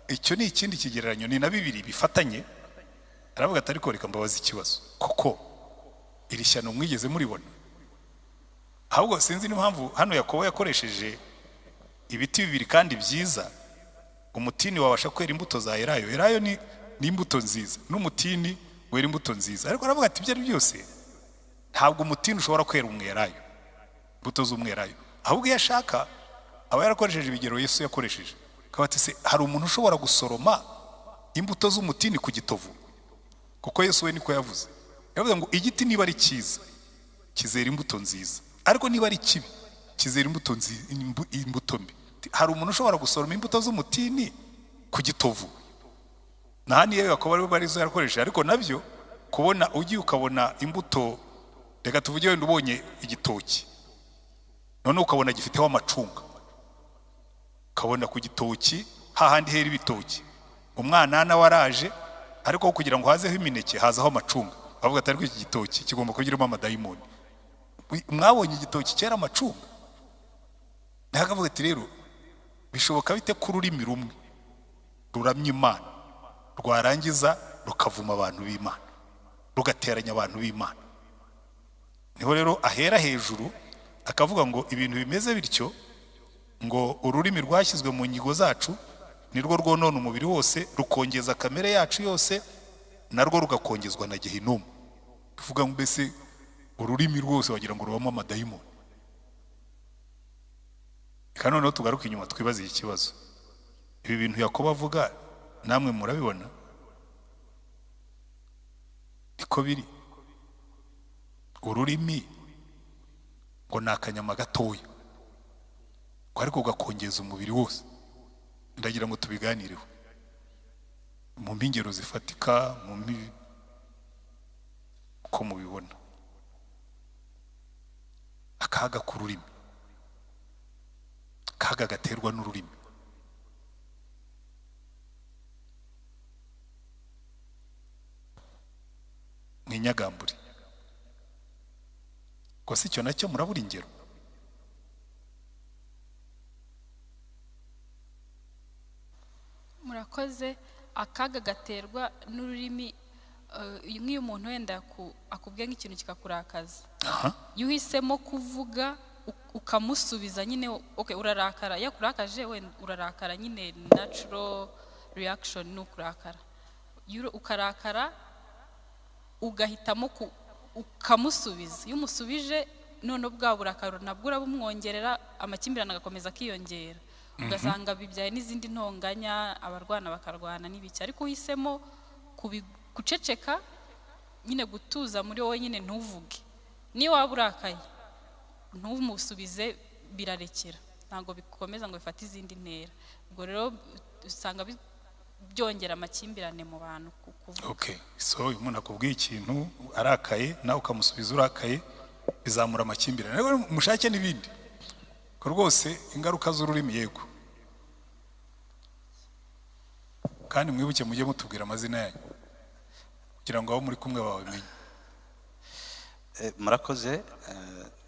Icyo ni ikindi kigereranyo, ni na bibiri bifatanye. Aravuga ati ariko reka mbabaza ikibazo, koko iri shyano mwigeze muribona? Ahubwo sinzi n'impamvu hano Yakobo yakoresheje ibiti bibiri kandi byiza. Umutini wabasha kwera imbuto za elayo. Elayo ni imbuto nziza, n'umutini wera imbuto nziza. Ariko aravuga ati ibyo ari byose ntabwo umutini ushobora kwera umwelayo, imbuto z'umwelayo. Ahubwo iyo ashaka aba yarakoresheje ibigero Yesu yakoresheje. Akaba ati se hari umuntu ushobora gusoroma imbuto z'umutini ku gitovu? Kuko Yesu we niko yavuze. Yavuze ngo igiti niba ari cyiza kizera imbuto nziza, ariko niba ari kibi kizera imbuto mbi. Hari umuntu ushobora gusoroma imbuto z'umutini ku gitovu? Nahani yewe Yakobo bari zo yakoresheje. Ariko nabyo kubona ugiye ukabona imbuto reka tuvuge wenda ubonye igitoki none ukabona gifiteho amacunga, ukabona ku gitoki hahandi hera ibitoki umwanana waraje, ariko kugira ngo hazeho imineke hazaho amacunga, bavuga ati ariko iki gitoki kigomba kugiramo amadayimoni. Mwabonye igitoki cyera amacunga? Ntakavuga ati rero bishoboka bite ko ururimi rumwe ruramya Imana rwarangiza rukavuma abantu b'Imana, rugateranya abantu b'Imana? Niho rero ahera hejuru akavuga ngo ibintu bimeze bityo, ngo ururimi rwashyizwe mu nyigo zacu nirwo rwonona umubiri wose, rukongeza kamere yacu yose, narwo rugakongezwa na Gehinomu. Tuvuga ngo mbese ururimi rwose wagira ngo rubamo amadayimoni. Kandi noneho tugaruka inyuma twibaza iki kibazo, ibi bintu Yakobo avuga namwe murabibona niko biri? Ururimi ngo ni akanyama gatoya ariko ugakongeza umubiri wose. Ndagira ngo tubiganireho mu mbingero zifatika, uko mubibona akaga k'ururimi, akaga gaterwa n'ururimi. Mwinyagambure ko si cyo nacyo murabura ingero? Murakoze. Akaga gaterwa n'ururimi, nk'iyo umuntu wenda akubwiye nk'ikintu kikakurakaza, iyo uhisemo kuvuga ukamusubiza nyine urarakara, yakurakaje wenda urarakara nyine, natural reaction ni ukurakara. Ukarakara ugahitamo ukamusubiza, iyo umusubije none bwa burakaro nabwo urabumwongerera, amakimbirane agakomeza akiyongera, ugasanga bibyaye n'izindi ntonganya, abarwana bakarwana n'ibiki. Ariko uhisemo guceceka nyine, gutuza muri wowe nyine, ntuvuge. Niyo waba urakaye ntumusubize, birarekera, ntabwo bikomeza ngo bifate izindi ntera. Ubwo rero usanga byongera amakimbirane mu bantu kuvuga. Okay, so umuntu akubwiye ikintu arakaye nawe ukamusubiza urakaye, bizamura amakimbirane. Rero mushake n'ibindi ko rwose ingaruka z'ururimi. Yego, kandi mwibuke mujye mutubwira amazina yanyu kugira ngo abo muri kumwe babimenye. Murakoze.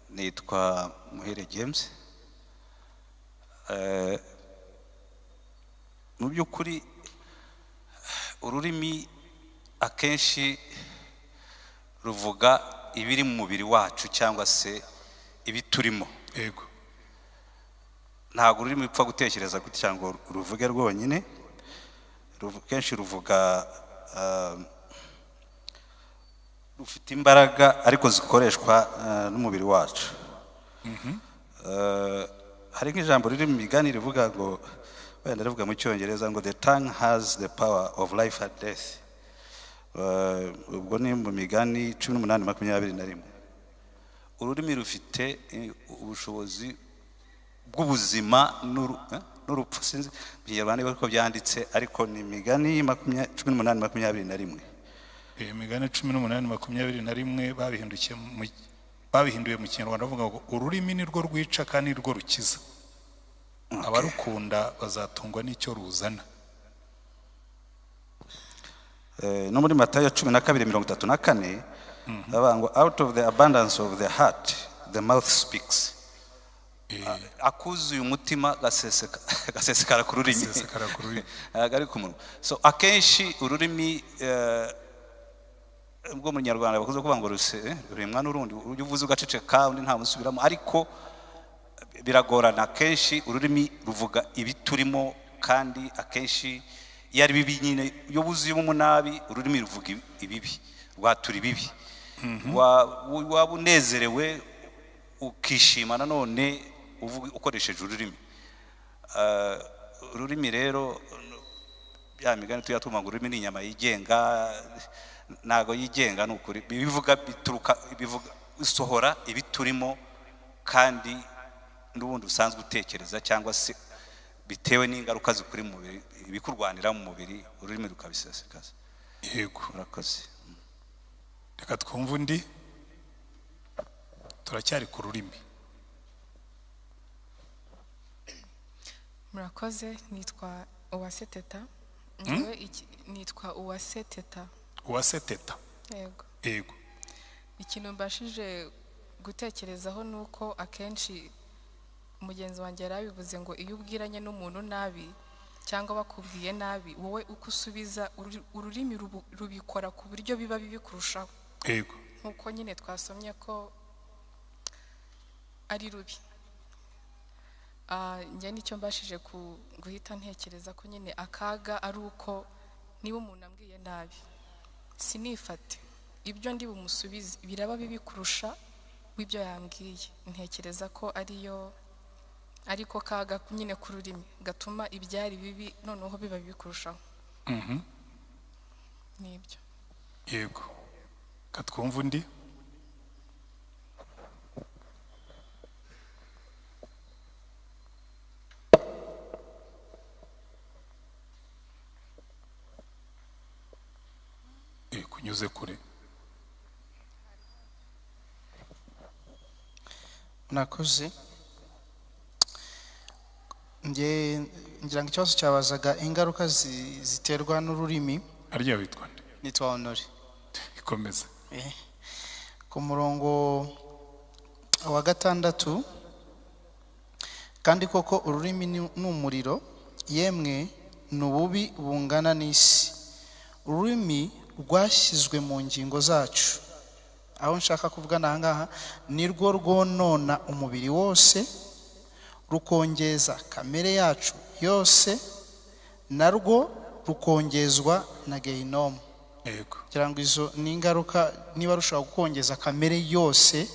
Nitwa Muhire James. Mu by'ukuri ururimi akenshi ruvuga ibiri mu mubiri wacu cyangwa se ibiturimo. Yego, ntabwo ururimi rupfa gutekereza gutya ngo ruvuge rwonyine. Kenshi ruvuga, rufite imbaraga ariko zikoreshwa n'umubiri wacu. Hari nk'ijambo riri mu migani rivuga ngo, wenda rivuga mu Cyongereza ngo the tongue has the power of life and death. Ubwo ni mu migani 18:21. Ururimi rufite ubushobozi bw'ubuzima n'urupfu. Sinzi mu Kinyarwanda uko byanditse, ariko ni migani 18:21. Imigani 18:21 babihinduye mu Kinyarwanda bavuga ngo ururimi ni rwo rwica kandi ni rwo rukiza, abarukunda bazatungwa n'icyo ruzana. No muri Matayo 12:34 bavuga ngo out of the abundance of the heart the mouth speaks. Akuzuye umutima gasesekara ku rurimi, ari ku munwa. So akenshi ururimi ubwo mu Nyarwanda bakuze kuvuga ngo rurimwa n'urundi, ujye uvuze ugaceceka undi nta musubiramo, ariko biragorana. Akenshi ururimi ruvuga ibiturimo, kandi akenshi iyo ari bibi nyine, iyo buzuyemo umunabi ururimi ruvuga ibibi, rwatura ibibi. Waba unezerewe ukishima nanone ukoresheje ururimi. Ururimi rero, bya migani tuyatuma ngo ururimi ni inyama yigenga, ntago yigenga. Ni ukuri bivuga bivuga isohora ibiturimo, kandi n'ubundi usanzwe utekereza cyangwa se bitewe n'ingaruka zikuri mu mubiri, ibikurwanira mu mubiri, ururimi rukabisesekaza. Yego, murakoze. Reka twumve undi. turacyari ku rurimi. Murakoze, nitwa Uwase Teta. Njyewe nitwa Uwase Teta. Uwase Teta. Yego. Yego. Ikintu mbashije gutekerezaho nuko akenshi mugenzi wanjye yarabivuze ngo iyo ubwiranye n'umuntu nabi cyangwa bakubwiye nabi, wowe uko usubiza ururimi rubikora ku buryo biba bibi kurushaho. Yego. Nkuko nyine twasomye ko ari rubi. Njye nicyo mbashije guhita ntekereza ko nyine akaga ari uko niba umuntu ambwiye nabi sinifate, ibyo ndi bumusubize biraba bibi kurusha w'ibyo yambwiye. Ntekereza ko ariko kaga nyine ku rurimi gatuma ibyari bibi noneho biba bibi kurushaho. Nibyo. Yego. Katwumva undi. Kunyuze kure. Nakoze ngira ngo ikibazo cyabazaga ingaruka ziterwa n'ururimi. Arya witwa nde? Nitwa Honore. Ikomeza. Ku murongo wa 6, kandi koko ururimi ni umuriro, yemwe ni ububi bungana n'isi. Ururimi rwashyizwe mu ngingo zacu. Aho nshaka kuvuga nahangaha nirwo rwonona umubiri wose, rukongeza kamere yacu yose, narwo rukongezwa na gehinomu. Yego. Kugira ngo izo ni ingaruka, niba rushobora gukongeza kamere yose,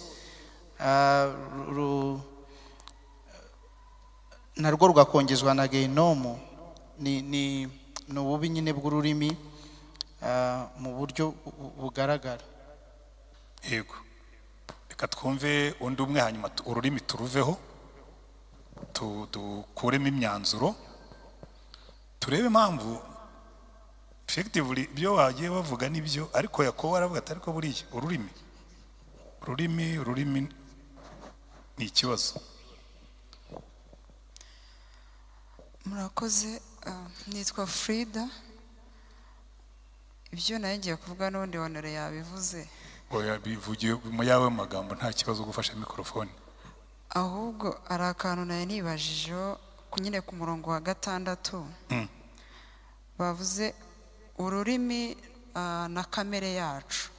narwo rugakongezwa na gehinomu. Ni ububi nyine bw'ururimi mu buryo bugaragara. Yego. Reka twumve undi umwe hanyuma ururimi turuveho, dukuremo imyanzuro, turebe impamvu effectively ibyo wagiye bavuga nibyo, ariko Yakobo aravuga ati ariko buriya ururimi ni ikibazo. Murakoze, nitwa Frida. Ibyo nagiye kuvuga n'undi Honore yabivuze. Oya, bivugiye mu yawe magambo, nta kibazo gufasha mikrofone. Ahubwo ari akantu nayo nibajijeho nyine ku murongo wa 6. Bavuze ururimi na kamere yacu.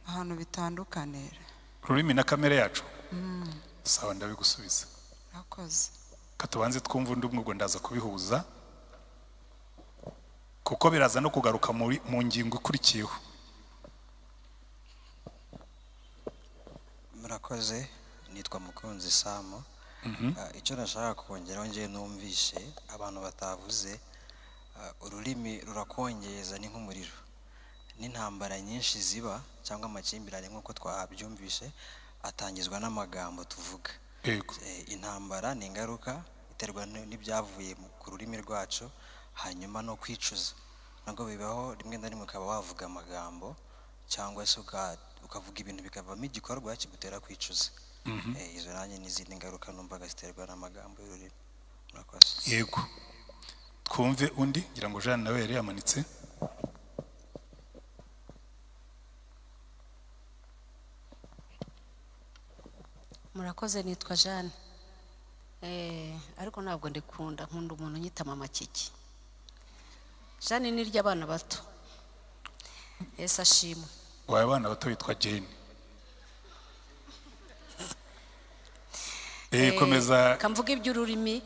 Ahantu bitandukanira. Ururimi na kamere yacu. Sawa, ndabigusubiza. Murakoze. Katubanze twumva undi umwe, ubwo ndaza kubihuza kuko biraza no kugaruka mu ngingo ikurikiyeho. Murakoze, nitwa Mukunzi Samo. Icyo nashaka kongeraho ngiye numvishe abantu batavuze, ururimi rurakongeza ni nk'umuriro. N'intambara nyinshi ziba cyangwa amakimbirane nk'uko twabyumvishe atangizwa n'amagambo tuvuga. Intambara ni ingaruka iterwa n'ibyavuye ku rurimi rwacu, hanyuma no kwicuza nabwo bibaho. Rimwe na rimwe ukaba wavuga amagambo cyangwa se ukavuga ibintu bikavamo igikorwa kigutera kwicuza. Izo nanjye n'izindi ngaruka numvaga ziterwa n'amagambo y'ururimi. Murakoze. Yego. Twumve undi, ngira ngo Jeanne nawe yari yamanitse. Murakoze, nitwa Jeanne. Ariko ntabwo nkunda umuntu nyita mama Kiki. Jeanne ni ry'abana bato. Yesu ashimwe. Waye abana bato bitwa Jane. Komeza. Kamvuga iby'ururimi.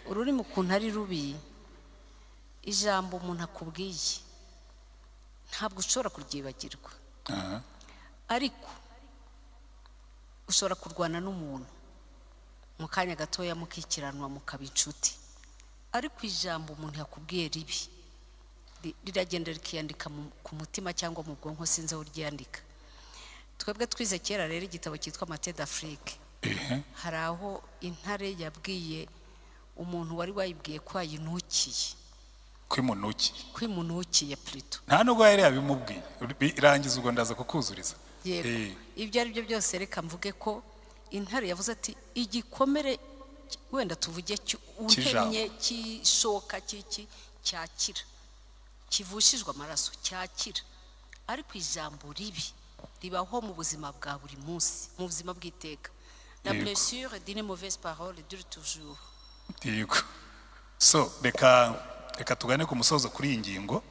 Ururimi ukuntu ari rubi, ijambo umuntu akubwiye ntabwo ushobora kuryibagirwa. Ariko ushobora kurwana n'umuntu mu kanya gatoya mukikiranwa mukaba inshuti, ariko ijambo umuntu yakubwiye ribi riragenda rikiyandika ku mutima cyangwa mu bwonko, sinzi aho ryandika. Twebwe twize kera rero igitabo cyitwa Mate d'Afrique. Hari aho intare yabwiye umuntu wari wayibwiye ko ayinukiye. Kwimunukiye Plutôt. Nta nubwo yari yabimubwiye. Irangiza ubwo ndaza kukuzuriza. yego ibyo ari byo byose reka mvuge ko intare yavuze ati igikomere wenda tuvuge untemye kishoka kiki cyakira kivushijwe amaraso cyakira ariko ijambo ribi ribaho mu buzima bwa buri munsi mu buzima bw'iteka la blessure d'une mauvaise parole dure toujours. Yego. So reka tugane ku musozo kuri iyi ngingo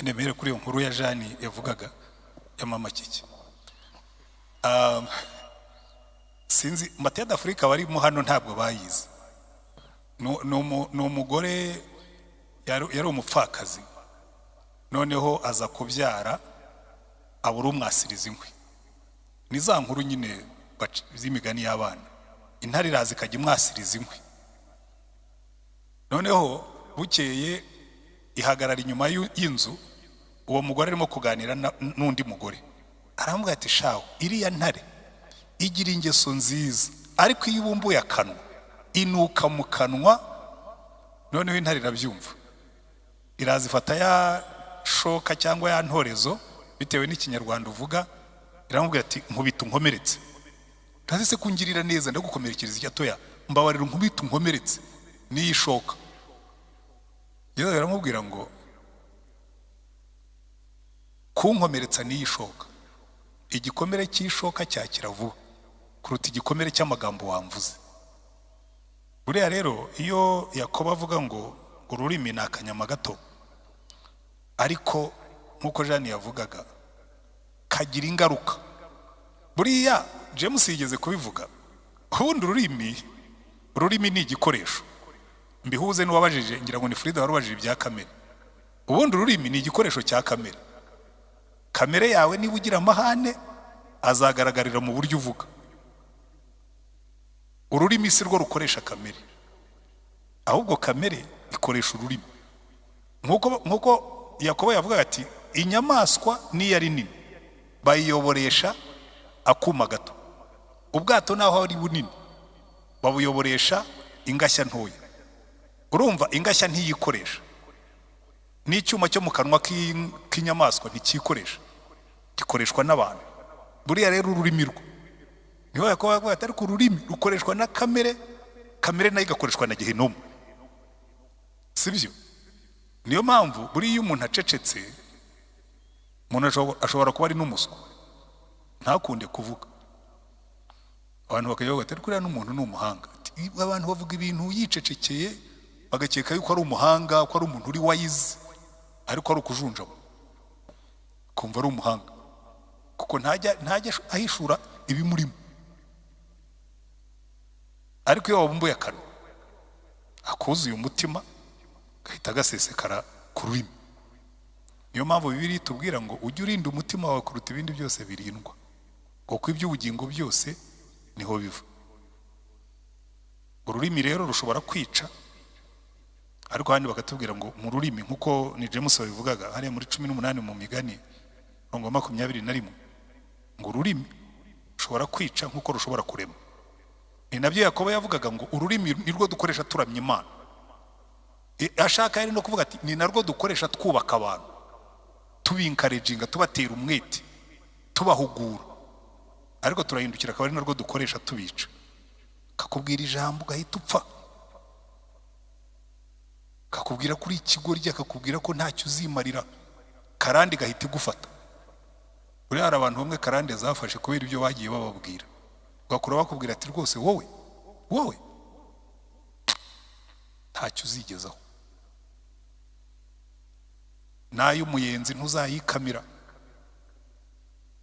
nemere kuri iyo nkuru ya Jani yavugaga ya mama Kiki. Sinzi Mathieu d'Afrique barimo hano ntabwo bayize. No umugore yari umupfakazi noneho aza kubyara abura umwasiriza inkwi. Ni za nkuru nyine z'imigani y'abana. Intare iraza ikajya imwasiriza inkwi. Noneho bukeye ihagarara inyuma y'inzu, uwo mugore arimo kuganira n'undi mugore. Aramubwira ati shawo iriya ntare igira ingeso nziza ariko iyo ibumbuye akanwa inuka mu kanwa. Noneho intare irabyumva, iraza ifata ya shoka cyangwa ya ntorezo bitewe n'ikinyarwanda uvuga, iramubwira ati nkubita unkomeretse. Ndazi se kungirira neza ndagukomerekereza icyatoya, mbabarira nkubita unkomeretse n'iyi shoka. Yewe yaramubwira ngo kunkomeretsa n'iyi shoka, igikomere cy'ishoka cyakira vuba kuruta igikomere cy'amagambo wamvuze. Buriya rero iyo Yakobo avuga ngo ururimi ni akanyama gato, ariko nkuko Jani yavugaga kagira ingaruka. Buriya James yigeze kubivuga, ubundi ururimi ni igikoresho. Mbihuze n'uwabajije, ngira ngo ni Frida warubajije ibya kamere. Ubundi ururimi ni igikoresho cya kamere. Kamere yawe niba ugira amahane azagaragarira mu buryo uvuga. Ururimi si rwo rukoresha kamere, ahubwo kamere ikoresha ururimi. Nkuko Yakobo yavuga ati inyamaswa niyo ari nini bayiyoboresha akuma gato, ubwato naho ari bunini babuyoboresha ingashya ntoya. Urumva ingashya ntiyikoresha, n'icyuma cyo mu kanwa k'inyamaswa ntikikoresha, gikoreshwa n'abantu. Buriya rero ururimi rwo niho Yakobo yavuga ati ariko ururimi rukoreshwa na kamere nayo igakoreshwa na Gehinomu, sibyo? Niyo mpamvu buriya umuntu acecetse, umuntu ashobora kuba ari n'umuswa ntakunde kuvuga. Abantu bakavuga ati ariko uriya n'umuntu ni umuhanga. Abantu bavuga ibintu yicecekeye bagakeka yuko ari umuhanga, ko ari umuntu uri wise, ariko ari ukujunjamo kumva ari umuhanga, kuko ntajya ahishura ibimurimo. Ariko iyo wabumbuye akanwa akuzuye umutima gahita gasesekara ku rurimi. Niyo mpamvu Bibiliya itubwira ngo ujye urinda umutima wawe kuruta ibindi byose birindwa, kuko iby'ubugingo byose niho biva. Ururimi rero rushobora kwica, ariko handi bakatubwira ngo mu rurimi, nkuko ni James wabivugaga hariya muri 18 mu migani 21, ngo ururimi rushobora kwica nkuko rushobora kurema. Ni nabyo Yakobo yavugaga ngo ururimi nirwo dukoresha turamya Imana. Ashaka yari no kuvuga ati ni narwo dukoresha twubaka abantu, tubinkarejinga, tubatera umwete, tubahugura, ariko turahindukira akaba ari narwo dukoresha tubica. Kakubwira ijambo gahita upfa, kakubwira kuri ikigoryi, kakubwira ko ntacyo uzimarira, karandi gahita igufata. Buriya hari abantu bamwe karande zafashe kubera ibyo bagiye bababwira, ugakura bakubwira ati rwose wowe ntacyo uzigezaho, nayo umuyenzi ntuzayikamira.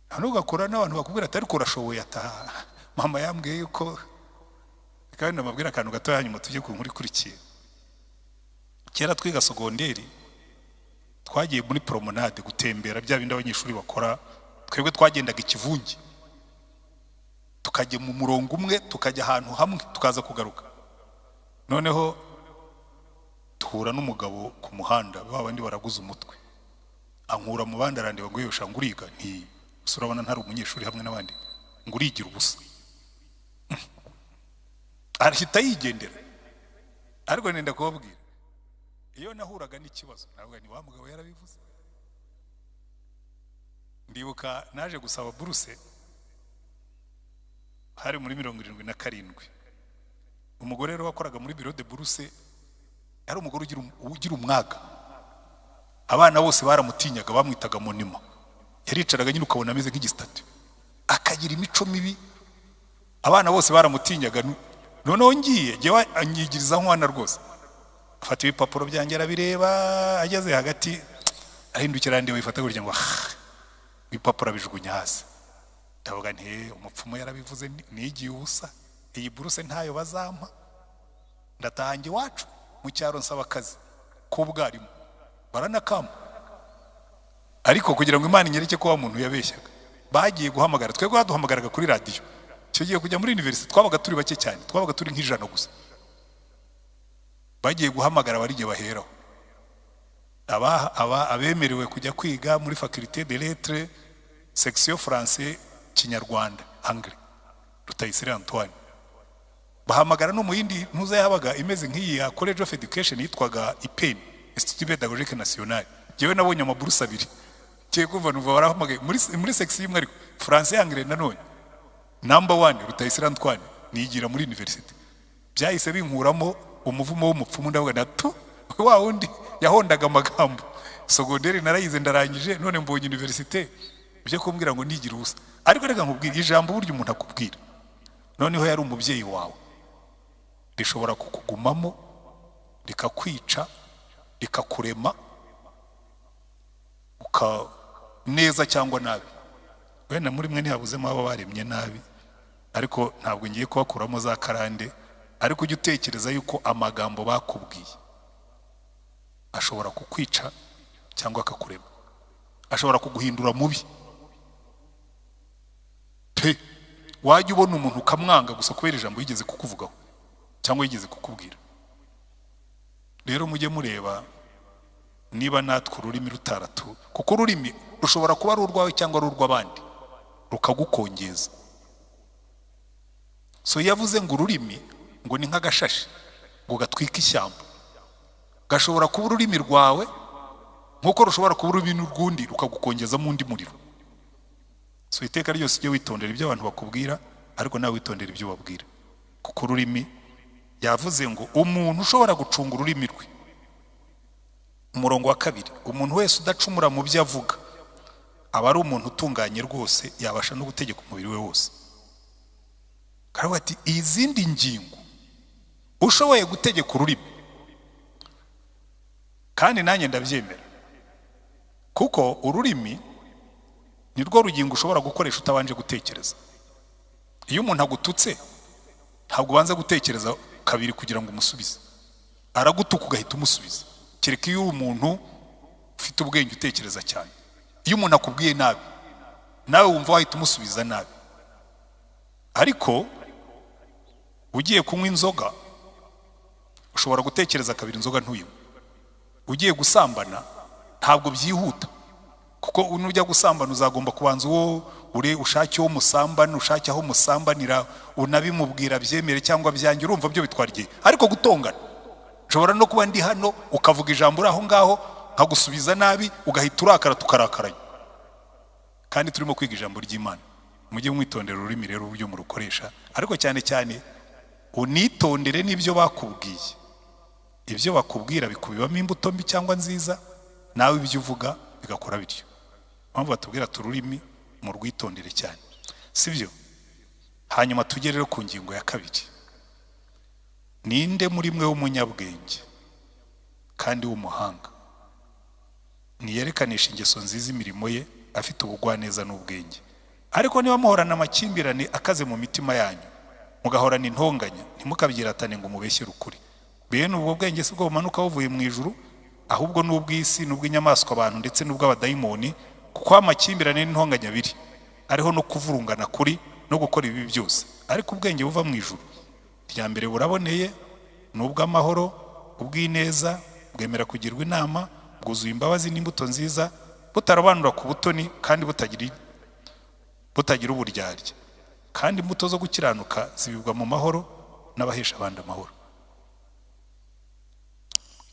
Hano ugakora n'abantu bakubwira ati ariko urashoboye, ataha mama yambwiye yuko. Kandi ndamubwira akantu gato hanyuma tujye ku nkuru ikurikiye. Kera twiga sogonderi twagiye muri promenade gutembera, bya bindi abanyeshuri bakora. Twebwe twagendaga ikivungi, tukajya mu murongo umwe, tukajya ahantu hamwe, tukaza kugaruka. Noneho tuhura n'umugabo ku muhanda, babandi baraguza umutwe, ankura mu bandi arandeba ngo yosha nguriga, nti urabona ntari umunyeshuri hamwe n'abandi, ngurigira ubusa. Arahita yigendera. Ariko nenda kubabwira, iyo nahuraga n'ikibazo navuga ni wa mugabo yarabivuze. ndibuka naje gusaba buruse hari muri 77. Umugore rero wakoraga muri biro de buruse yari umugore ugira umwaga. Abana bose baramutinyaga, bamwitaga Monima. Yaricaraga nyine ukabona ameze nk'igisitati, akagira imico mibi. Abana bose baramutinyaga. Noneho ngiye jyewe anyigiriza nkwana rwose, afata ibipapuro byanjye arabireba, ageze hagati ahindukira ndi wifata gutya ngo ibipapuro abijugunya hasi. Ndavuga nti umupfumu yarabivuze nigiye ubusa, iyi buruse ntayo bazampa, ndatahanje iwacu mu cyaro nsaba akazi k'ubwarimu, baranakama. Ariko kugira ngo Imana inyereke ko wa muntu yabeshyaga, bagiye guhamagara, twebwe baduhamagaraga kuri radio. Cyo giye kujya muri university twabaga turi bake cyane, twabaga turi nk'ijana gusa. Bagiye guhamagara barigiye baheraho, abemerewe kujya kwiga muri faculté de lettres section français kinyarwanda anglais, Rutayisire Antoine. Bahamagara no mu yindi ntuza yabaga imeze nk'iyi ya College of Education yitwaga IPEN, Institut Pédagogique National. Jewe nabonye amaburusa abiri, cye kuva nuva barahamagaye muri section imwe, ariko français anglais nanone number 1 Rutayisire Antoine nigira muri university. Byahise binkuramo umuvumo w'umupfumu, ndavuga natu wa wundi yahondaga amagambo. Secondaire narayize ndarangije, none mbonye university byo kumbwira ngo nigira ubusa. Ariko reka nkubwira ijambo buryo umuntu akubwira, noneho yari umubyeyi wawe, rishobora kukugumamo rikakwica rikakurema neza cyangwa nabi. Wenda muri mwe ntihabuzemo abo baremye nabi, ariko ntabwo ngiye kubakuramo za karande. Ariko ujye utekereza yuko amagambo bakubwiye ashobora kukwica cyangwa akakurema, ashobora kuguhindura mubi pe. Wajya ubona umuntu ukamwanga gusa kubera ijambo yigeze kukuvugaho cyangwa yigeze kukubwira. Rero mujye mureba niba natwe ururimi rutaratu, kuko ururimi rushobora kuba ari urwawe cyangwa ari urw'abandi, rukagukongeza. So yavuze ngo ururimi ngo ni nk'agashashi ngo gatwika ishyamba. Gashobora kuba ururimi rwawe nkuko rushobora kuba ururimi rw'undi rukagukongeza mu undi muriro. So iteka ryose ujye witondera ibyo abantu bakubwira, ariko nawe witondera ibyo babwira, kuko ururimi yavuze ngo umuntu ushobora gucunga ururimi rwe. Umurongo wa 2, umuntu wese udacumura mu byo avuga aba ari umuntu utunganye rwose, yabasha no gutegeka umubiri we wose. Karavuga ati izindi ngingo ushoboye gutegeka ururimi, kandi nanjye ndabyemera, kuko ururimi ni rwo rugingo ushobora gukoresha utabanje gutekereza. Iyo umuntu agututse ntabwo ubanza gutekereza kabiri kugira ngo umusubize, aragutuka ugahita umusubiza. Kereka iyo umuntu ufite ubwenge utekereza cyane. Iyo umuntu akubwiye nabi, nawe wumva wahita umusubiza nabi. Ariko ugiye kunywa inzoga ushobora gutekereza kabiri inzoga ntuyinywe. Ugiye gusambana ntabwo byihuta, kuko nujya gusambana uzagomba kubanza uwo ushake uwo musambana, ushake aho musambanira, unabimubwira byemere cyangwa byanjye, urumva byo bitwara igihe. Ariko gutongana ushobora no kuba ndi hano ukavuga ijambo uraho ngaho nkagusubiza nabi, ugahita urakara tukarakaranye, kandi turimo kwiga ijambo ry'Imana. Mujye mwitondera ururimi rero uburyo murukoresha, ariko cyane cyane unitondere n'ibyo bakubwiye. Ibyo bakubwira bikubibamo imbuto mbi cyangwa nziza, nawe ibyo uvuga bigakora bityo. Mpamvu batubwira tururimi mu rwitondere cyane, sibyo? Hanyuma tugere rero ku ngingo ya 2. Ninde muri mwe w'umunyabwenge kandi w'umuhanga niyerekanisha ingeso nziza imirimo ye, afite ubugwaneza n'ubwenge. Ariko niba muhorana amakimbirane akaze mu mitima yanyu, mugahorana intonganya, ntimukabyiratane ngo mubeshye ukuri. Bene ubwo bwenge si bwo bumanuka buvuye mu ijuru, ahubwo n'ubw'isi n'ubw'inyamaswa abantu ndetse n'ubw'abadayimoni, kuko amakimbirane n'intonganya biri ariho no kuvurungana kuri no gukora ibi byose. Ariko ubwenge buva mu ijuru rya mbere buraboneye, n'ubw'amahoro, ubw'ineza, bwemera kugirwa inama, bwuzuye imbabazi n'imbuto nziza, butarabanura ku butoni kandi butagira uburyarya. Kandi imbuto zo gukiranuka zibibwa mu mahoro n'abahesha abandi amahoro.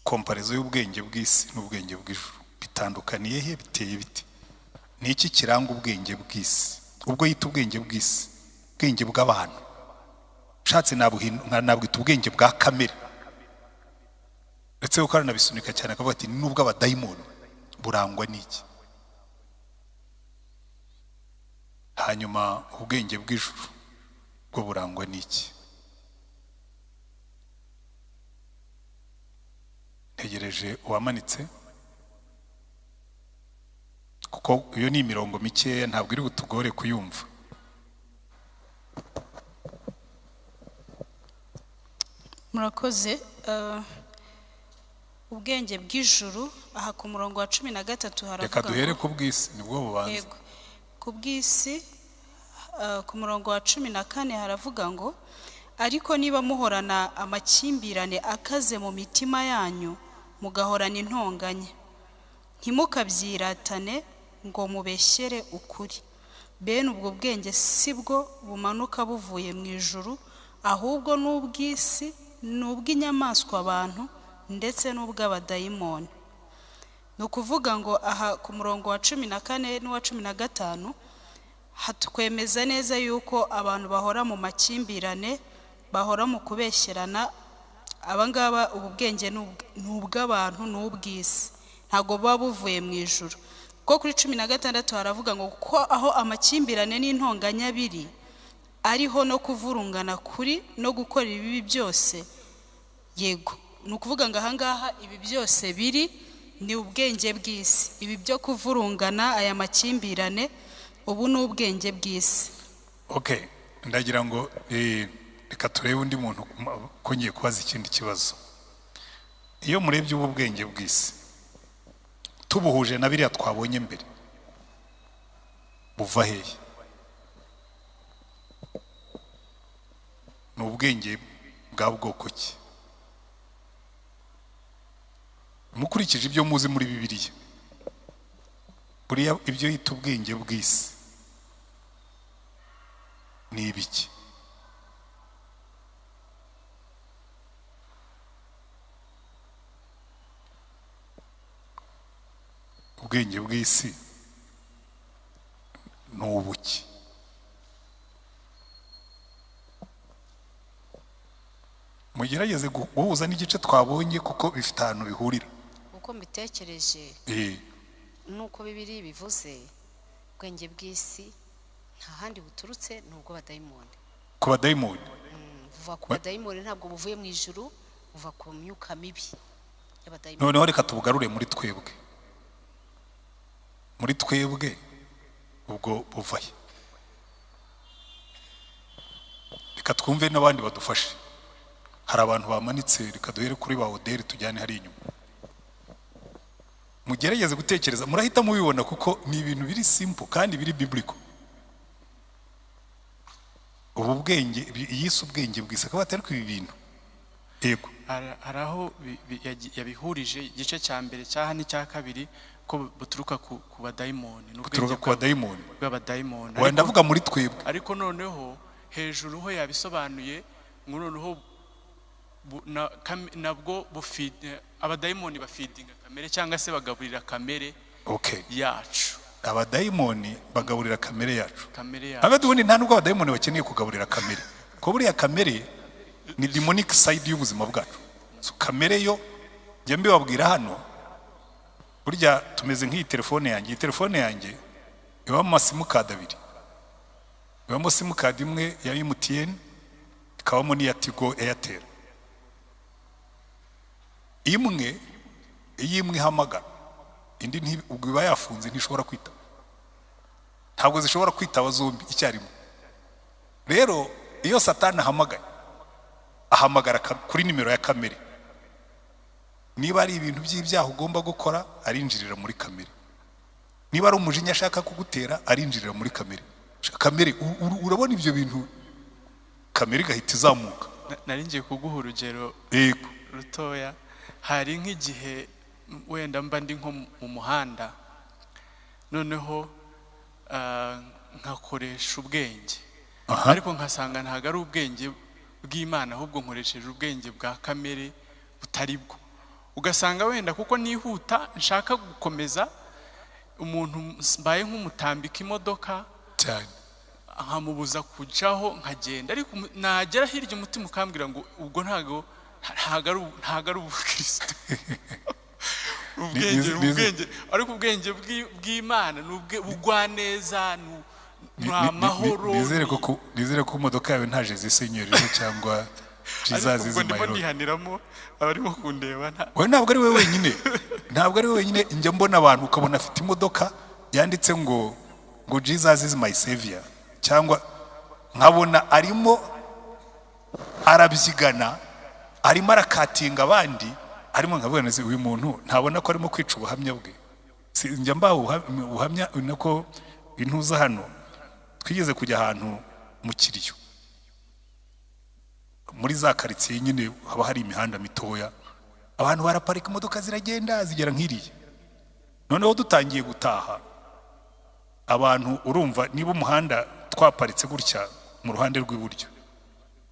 Komparizo y'ubwenge bw'isi n'ubwenge bw'ijuru bitandukaniye he? Biteye biti? ni iki kiranga ubwenge bw'isi? Ubwo yita ubwenge bw'isi, ubwenge bw'abantu, shatse nabwita ubwenge bwa kamere, ndetse uko aranabisunika cyane akavuga ati nubwo abadayimoni burangwa n'iki. Hanyuma ubwenge bw'ijuru bwo burangwa n'iki? Ntegereje uwamanitse, kuko iyo ni imirongo mikeya ntabwo iri butugore kuyumva. Murakoze. Ubwenge bw'ijuru aha ku murongo wa 13 haravuga. Reka duhere ku bw'isi, nibwo bubanza. Yego. Ku bw'isi ku murongo wa 14 haravuga ngo ariko niba muhorana amakimbirane akaze mu mitima yanyu mugahorana intonganya, ntimukabyiratane ngo mubeshyere ukuri. Bene ubwo bwenge sibwo bumanuka buvuye mu ijuru, ahubwo n'ubw'isi, n'ubw'inyamaswa abantu, ndetse n'ubw'abadayimoni. Ni ukuvuga ngo aha ku murongo wa 14 n'uwa 15 hatwemeza neza yuko abantu bahora mu makimbirane, bahora mu kubeshyerana. Abangaba ubu bwenge ni ubw'abantu, n'ubw'isi, ntago buba buvuye mu ijuru. Kuko kuri 16 haravuga ngo ko aho amakimbirane n'intonganya biri, ariho no kuvurungana kuri no gukora ibibi byose. Yego, ni ukuvuga ngo ahangaha ibi byose biri ni ubwenge bw'isi. Ibi byo kuvurungana, aya makimbirane, ubu ni ubwenge bw'isi. Okay, ndagira ngo reka turebe undi muntu ko ngiye kubaza ikindi kibazo. Iyo murebye ubu bwenge bw'isi tubuhuje na biriya twabonye mbere, buva hehe? Ni ubwenge bwa bwoko ki? Mukurikije ibyo muzi muri Bibiliya, buriya ibyo yita ubwenge bw'isi ni ibiki? Ubwenge bw'isi ni ubuki? Mugerageze guhuza n'igice twabonye kuko bifite ahantu bihurira. Uko mbitekereje nuko Bibiri bivuze, ubwenge bw'isi nta handi buturutse n'ubwo badayimoni. Ku badayimoni? Buva ku badayimoni, ntabwo buvuye mu ijuru, buva ku myuka mibi y'abadayimoni. Noneho reka tubugarure muri twebwe. Muri twebwe ubwo buvaye. Reka twumve n'abandi badufashe. Hari abantu bamanitse, reka duhere kuri ba Oderi tujyane hari inyuma. Mugerageze gutekereza, murahita mubibona kuko ni ibintu biri simple kandi biri biblical. Ubu bwenge yise ubwenge bw'isi, akaba atari ku ibi bintu. Yego. Hari aho yabihurije igice cya mbere cyaha n'icya kabiri ko buturuka ku badayimoni. Buturuka ku badayimoni. Bw'abadayimoni. Wenda ndavuga muri twebwe. Ariko noneho hejuru ho yabisobanuye, noneho nabwo abadayimoni bafidinga kamere cyangwa se bagaburira kamere yacu. Abadayimoni bagaburira kamere yacu. Hagati ubundi nta nubwo abadayimoni bakeneye kugaburira kamere, ko buriya kamere ni demonic side y'ubuzima bwacu. So kamere yo njye mbibabwira hano, burya tumeze nk'iyi telefone yanjye. Iyi telefone yanjye ibamo amasimukadi abiri. Ibamo simukadi imwe ya MTN, ikabamo n'iya Tigo Airtel. Imwe ihamagara, indi ubwo iba yafunze, ntishobora kwitaba. Ntabwo zishobora kwitaba zombi icyarimwe. Rero iyo Satani ahamagara kuri nimero ya kamere, niba ari ibintu by'ibyaha ugomba gukora, arinjirira muri kamere. Niba ari umujinya ashaka kugutera, arinjirira muri kamere. Kamere urabona ibyo bintu, kamere igahita izamuka. Nari ngiye kuguha urugero rutoya. Hari nk'igihe wenda mba ndi nko mu muhanda, noneho nkakoresha ubwenge, ariko nkasanga ntabwo ari ubwenge bw'Imana, ahubwo nkoresheje ubwenge bwa kamere butari bwo. Ugasanga wenda kuko nihuta nshaka gukomeza, umuntu mbaye nk'umutambika imodoka cyane nkamubuza kujaho nkagenda ariko nagera hirya umutima ukambwira ngo ubwo ntago ari ubukristo ubwenge ariko ubwenge bw'Imana bugwa neza ni amahoro. Nizere ko imodoka yawe ntaje zisenyerero cyangwa jizazi zimayiro ndihaniramo abarimo kundeba we ntabwo ari we wenyine njya mbona abantu ukabona afite imodoka yanditse ngo Jesus is my savior cyangwa nkabona arimo arabyigana arimo arakatinga abandi arimo nkabona uyu muntu ntabona ko arimo kwica ubuhamya bwe njya mbaho ubuhamya nako intuza hano twigeze kujya ahantu mu Kiriyo muri za karitsiye nyine haba hari imihanda mitoya abantu baraparika imodoka ziragenda zigera nk'iriya noneho dutangiye gutaha abantu urumva niba umuhanda twaparitse gutya mu ruhande rw'iburyo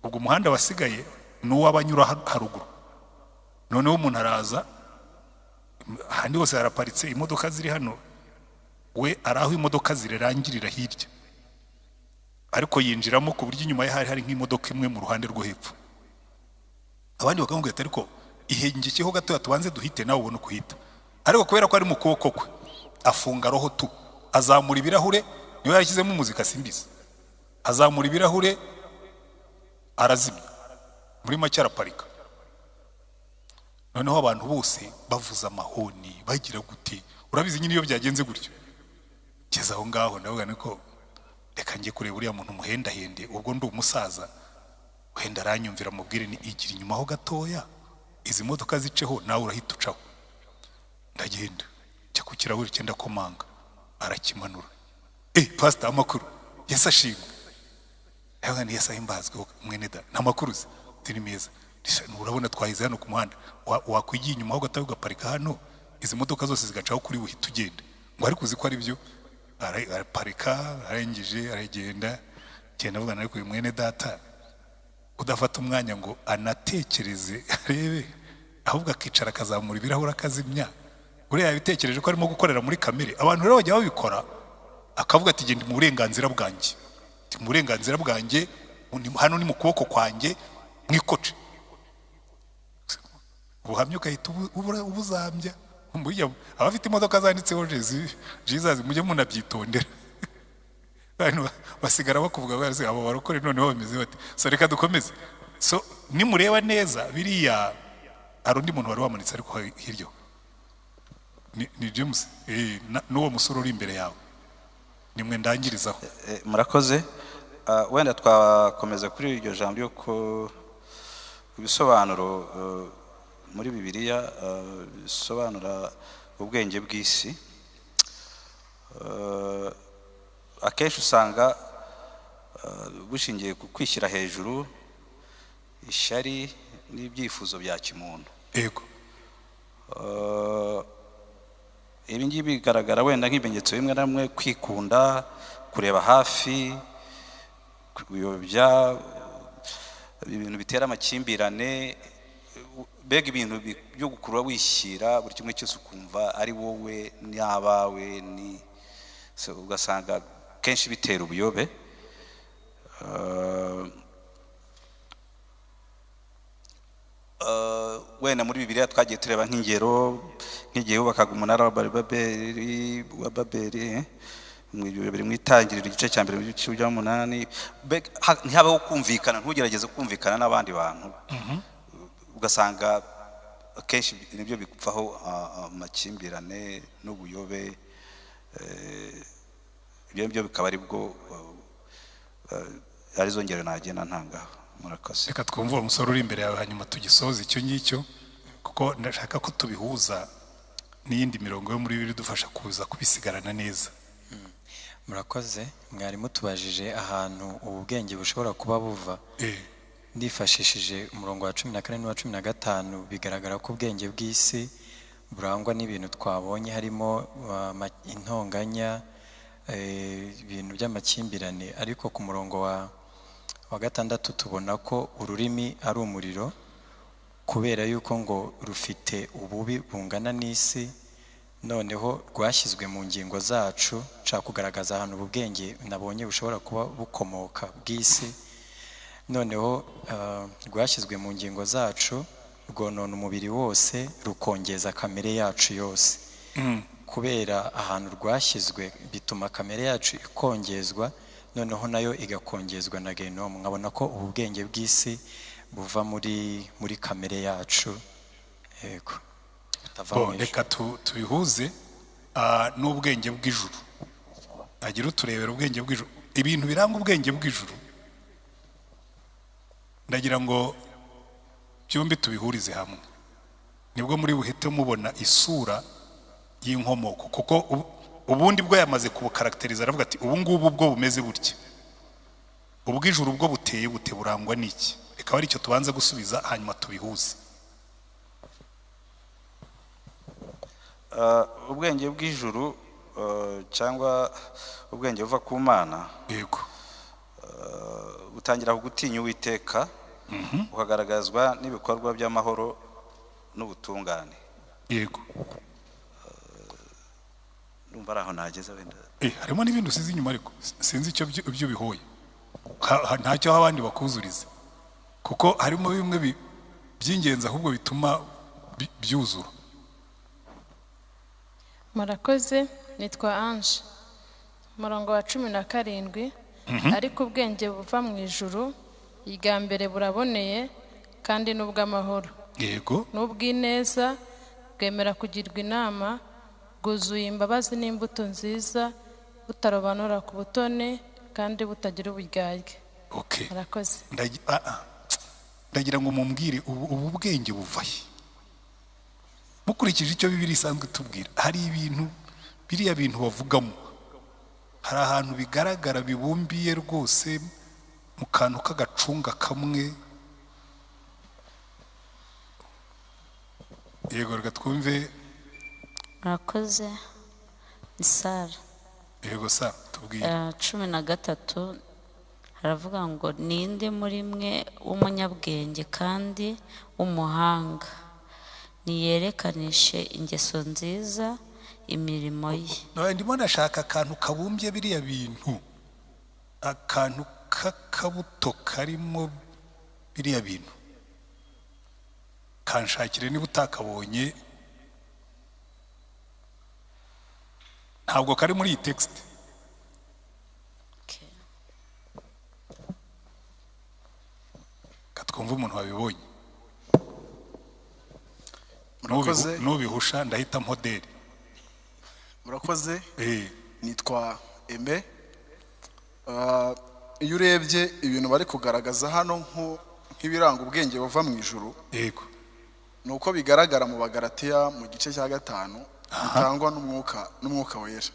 ubwo umuhanda wasigaye n'uw'abanyura haruguru noneho umuntu araza ahandi hose haraparitse imodoka ziri hano we araho imodoka zirerangirira hirya ariko yinjiramo ku buryo inyuma ye hari nk'imodoka imwe mu ruhande rwo hepfo abandi bakamubwira ati ariko ihengekeho gatoya tubanze duhite nawe ubone kuhita ariko kubera ko ari mu kuboko kwe afunga roho tu azamura ibirahure niwe yarashyizemo umuzika simbizi azamura ibirahure arazimya muri make araparika noneho abantu bose bavuza amahoni bagira gute urabizi nyine iyo byagenze gutyo keza aho ngaho ndavuga niko reka ngiye kureba uriya muntu muhendahende ubwo ndi umusaza wenda aranyumvira mubwire ni igira inyuma ho gatoya izi modoka ziceho nawe urahita ucaho ndagenda cyo ku kirahure cyenda komanga arakimanura pastor amakuru Yesu ashimwe yaga ni Yesu ahimbazwe mwene da namakuru ziri meza urabona twahize hano ku muhanda wakwigiye inyuma ho gatoya ugaparika hano izi modoka zose zigacaho kuri uhita ugenda ngo ariko uzi ko ari byo araparika arengije aragenda cyane avuga ariko uyu mwene data udafata umwanya ngo anatekereze arebe ahubwo akicara akazamura ibirahure akazimya uriya yabitekereje ko arimo gukorera muri kamere abantu rero bajya babikora akavuga ati genda mu burenganzira bwanjye hano ni mu kuboko kwanjye mwikoce ubuhamya ugahita ubuzambya abafite imodoka zanditseho Jesus mujye munabyitondera basigara bakuvuga barazi abo barokore noneho bameze bati so reka dukomeze so nimureba neza biriya hari undi muntu wari wamanitse ariko hiryo ni James n'uwo musore uri imbere yawe nimwe ndangirizaho murakoze wenda twakomeza kuri iryo jambo yo ku bisobanuro muri Bibiliya bisobanura ubwenge bw'isi akenshi usanga bushingiye ku kwishyira hejuru ishyari n'ibyifuzo bya kimuntu yego ibi ngibi bigaragara wenda nk'ibimenyetso bimwe na bimwe kwikunda kureba hafi kuyobya ibintu bitera amakimbirane bega ibintu byo gukurura wishyira buri kimwe cyose ukumva ari wowe n'abawe ni ugasanga kenshi bitera ubuyobe wenda muri Bibiliya twagiye tureba nk'ingero nk'igihe bubakaga umunara wa Babeli mu itangiriro igice cya mbere cy'ugice cya 8 ntihabeho kumvikana ntugerageze kumvikana n'abandi bantu ugasanga akenshi nibyo bipfaho amakimbirane n'ubuyobe ibyo bikaba ari bwo arizo ngero nagenda ntangaho murakoze reka twumve uwo musore uri imbere yawe hanyuma tugisoze icyo ngicyo kuko ndashaka ko tubihuza n'iyindi mirongo yo muri Bibiliya idufasha kuza kubisigarana neza murakoze mwarimu tubajije ahantu ubu bwenge bushobora kuba buva ndifashishije umurongo wa 14 n'uwa 15 bigaragara ko ubwenge bw'isi burangwa n'ibintu twabonye harimo intonganya ibintu by'amakimbirane ariko ku murongo wa 6 tubona ko ururimi ari umuriro kubera yuko ngo rufite ububi bungana n'isi noneho rwashyizwe mu ngingo zacu, nshaka kugaragaza ahantu ubu bwenge nabonye bushobora kuba bukomoka bw'isi. Noneho rwashyizwe mu ngingo zacu, rwonona umubiri wose, rukongeza kamere yacu yose. Kubera ahantu rwashyizwe bituma kamere yacu ikongezwa, noneho nayo igakongezwa na genomu. Nkabona ko ubu bwenge bw'isi buva muri kamere yacu. Yego. Reka tubihuze n'ubwenge bw'ijuru. Agira uturebera ubwenge bw'ijuru, ibintu biranga ubwenge bw'ijuru. Ndagira ngo byombi tubihurize hamwe, nibwo muri buhite mubona isura y'inkomoko, kuko ubundi bwo yamaze kubukarakteriza, aravuga ati ubu ngubu bwo bumeze gutya. Ubw'ijuru bwo buteye bute, burangwa n'iki? Reka ari cyo tubanze gusubiza, hanyuma tubihuze. Ubwenge bw'ijuru cyangwa ubwenge buva ku Mana, yego, butangira kugutinya Uwiteka, bukagaragazwa n'ibikorwa by'amahoro n'ubutungane. Yego. Ndumva ari aho nageze wenda. Harimo n'ibindi usize inyuma, ariko sinzi icyo ibyo bihoye, ntacyo abandi bakuzuriza, kuko harimo bimwe by'ingenzi ahubwo bituma byuzura. Murakoze, nitwa Ange. Umurongo wa 17. Ariko ubwenge buva mu ijuru, irya mbere buraboneye kandi n'ubw'amahoro. Yego. N'ubw'ineza, bwemera kugirwa inama, bwuzuye imbabazi n'imbuto nziza, butarobanura ku butone kandi butagira uburyarya. Okay. Murakoze. Ndagira ngo mumbwire ubu bwenge buvahe. Mukurikije icyo Bibiliya isanzwe tubwira, hari ibintu biriya bintu bavugamo, hari ahantu bigaragara bibumbiye rwose mu kantu k'agacunga kamwe. Yego, reka twumve. Murakoze, ni Sara. Yego, Sara, tubwire. 13 haravuga ngo ninde muri mwe w'umunyabwenge kandi w'umuhanga, niyerekanishe ingeso nziza imirimo ye. Ndimo nashaka akantu kabumbye biriya bintu, akantu k'akabuto karimo biriya bintu, kanshakire niba utakabonye. Ntabwo kari muri iyi text. Katwumva umuntu wabibonye. Murakoze. Nubihusha ndahita modeli. Murakoze. Nitwa Aime. Iyo urebye ibintu bari kugaragaza hano nk'ibiranga ubwenge buva mu ijuru, yego, nuko bigaragara mu Bagalatiya mu gice cya 5, bitangwa n'umwuka wera.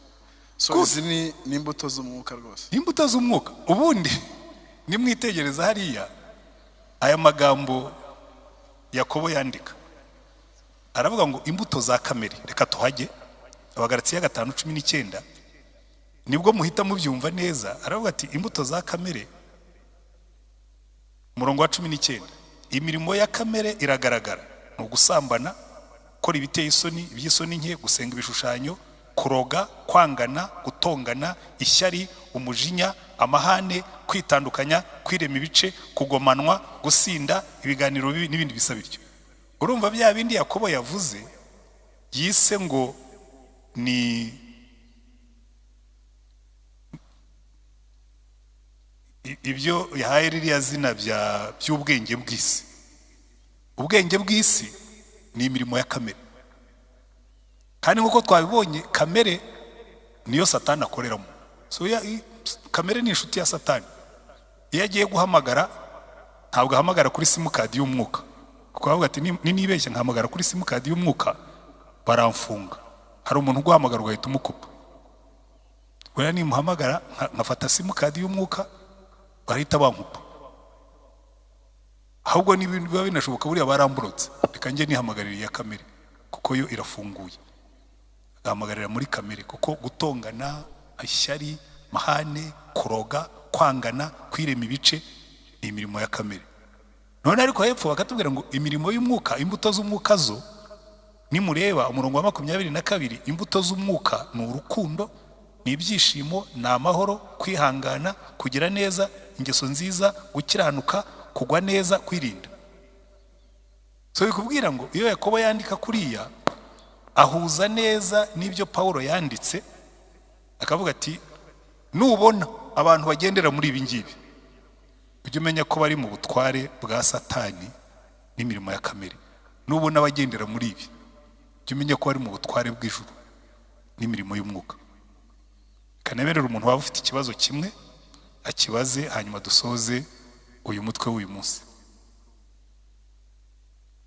So izi ni imbuto z'umwuka rwose. Imbuto z'umwuka. Ubundi nimwitegereza hariya aya magambo Yakobo yandika, aravuga ngo imbuto za kamere. Reka tuhajye, Abagalatiya 5:19, nibwo muhita mubyumva neza. Aravuga ati imbuto za kamere, umurongo wa 19, imirimo ya kamere iragaragara: no gusambana, gukora ibiteye isoni, iby'isoni nke, gusenga ibishushanyo, kuroga, kwangana, gutongana, ishyari, umujinya, amahane, kwitandukanya, kwirema ibice, kugomanwa, gusinda, ibiganiro bibi n'ibindi bisa bityo. Urumva bya bindi Yakobo yavuze yise ngo ni ibyo yahaye ririya zina by'ubwenge bw'isi. Ubwenge bw'isi ni imirimo ya kamere, kandi nk'uko twabibonye kamere niyo Satani akoreramo. So kamere ni inshuti ya Satani. Iyo agiye guhamagara ntabwo ahamagara kuri simukadi y'umwuka, kuko avuga ati nibeshye nkahamagara kuri simukadi y'umwuka baramfunga. Hari umuntu uguhamagara ugahita umukupa. Wera nimuhamagara nkafata simukadi y'umwuka barahita bankupa. Ahubwo nibiba binashoboka buriya baramburotse, reka njye nihamagarira iya kamere kuko yo irafunguye. Agahamagarira muri kamere, kuko gutongana, ishyari, mahane, kuroga, kwangana, kwirema ibice ni imirimo ya kamere. None ariko hepfo bakatubwira ngo imirimo y'umwuka, imbuto z'umwuka zo nimureba umurongo wa 22 imbuto z'umwuka ni urukundo, ni ibyishimo, ni amahoro, kwihangana, kugira neza, ingeso nziza, gukiranuka, kugwa neza, kwirinda. So bikubwira ngo iyo Yakobo yandika kuriya ahuza neza n'ibyo Paulo yanditse, akavuga ati nubona abantu bagendera muri ibi ngibi ujye umenya ko bari mu butware bwa Satani n'imirimo ya kamere. Nubona abagendera muri ibi ujye umenya ko bari mu butware bw'ijuru n'imirimo y'umwuka. Kanemerera umuntu waba ufite ikibazo kimwe akibaze, hanyuma dusoze uyu mutwe w'uyu munsi.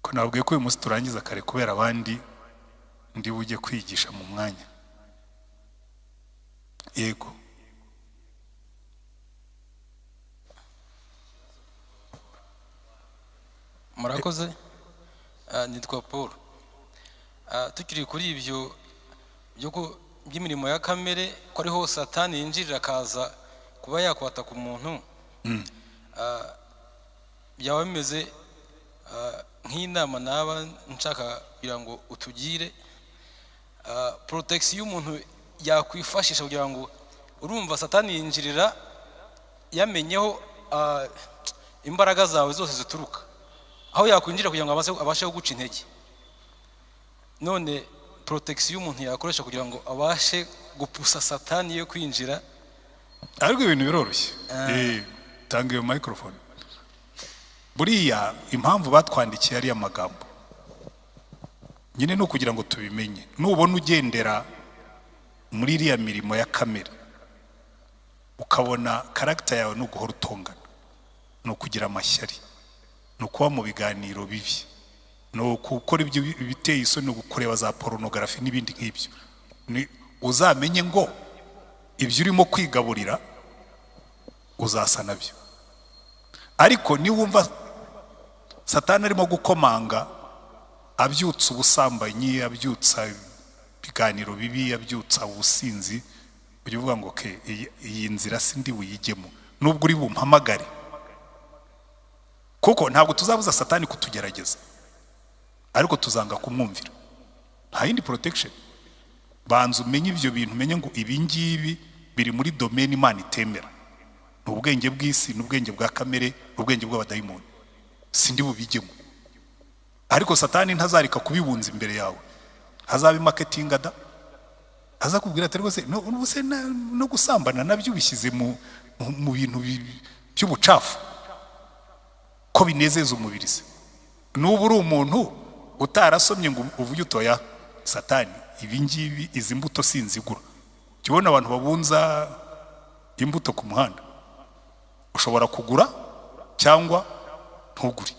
Ko nabwiye ko uyu munsi turangiza kare kubera abandi ndi bujye kwigisha mu mwanya. Yego. Murakoze. Nitwa Paul. Tukiri kuri ibyo by'imirimo ya kamere ko ariho Satani yinjirira akaza kuba yakwata ku muntu. Byaba bimeze nk'inama naba nshaka kugira ngo utugire protection y'umuntu yakwifashisha kugira ngo urumva Satani yinjirira yamenyeho imbaraga zawe zose zituruka aho yakwinjira kugira ngo abashe guca intege. None protection y'umuntu yakoresha kugira ngo abashe gupusa Satani yo kwinjira. Ariko ibintu biroroshye. Tanga iyo microphone. Buriya impamvu batwandikiye ari amagambo nyine no kugira ngo tubimenye. Nubona ugendera muri iriya mirimo ya kamere ukabona character yawe no guhora utongana, no kugira amashyari, no kuba mu biganiro bibi, no gukora ibyo biteye isoni, no gukoreba za pornography n'ibindi nk'ibyo, uzamenye ngo ibyo urimo kwigaburira uzasa nabyo. Ariko ni wumva Satani arimo gukomanga abyutsa ubusambanyi, abyutsa biganiro bibi, abyutsa ubusinzi, ujye uvuga ngo ke iyi nzira sindi buyigemo nubwo uri bumpamagare, kuko ntabwo tuzabuza Satani kutugerageza ariko tuzanga kumwumvira. Nta yindi protection. Banza umenye ibyo bintu, umenye ngo ibi ngibi biri muri domain Imana itemera. Ubwenge bw'isi, n'ubwenge bwa kamere, ubwenge bw'abadayimoni sindi bubigemo. Ariko Satani ntazarika kubibunza imbere yawe. Hazabe marketing ada, azakubwira ati rwose no gusambana nabyo bishyize mu bintu by'ubucafu ko binezeza umubiri se. Nubu uri umuntu utarasomye ngo uvuye utoya Satani ibi ngibi izi mbuto sinzigura. Kibona abantu babunza imbuto ku muhanda, ushobora kugura cyangwa ntugure.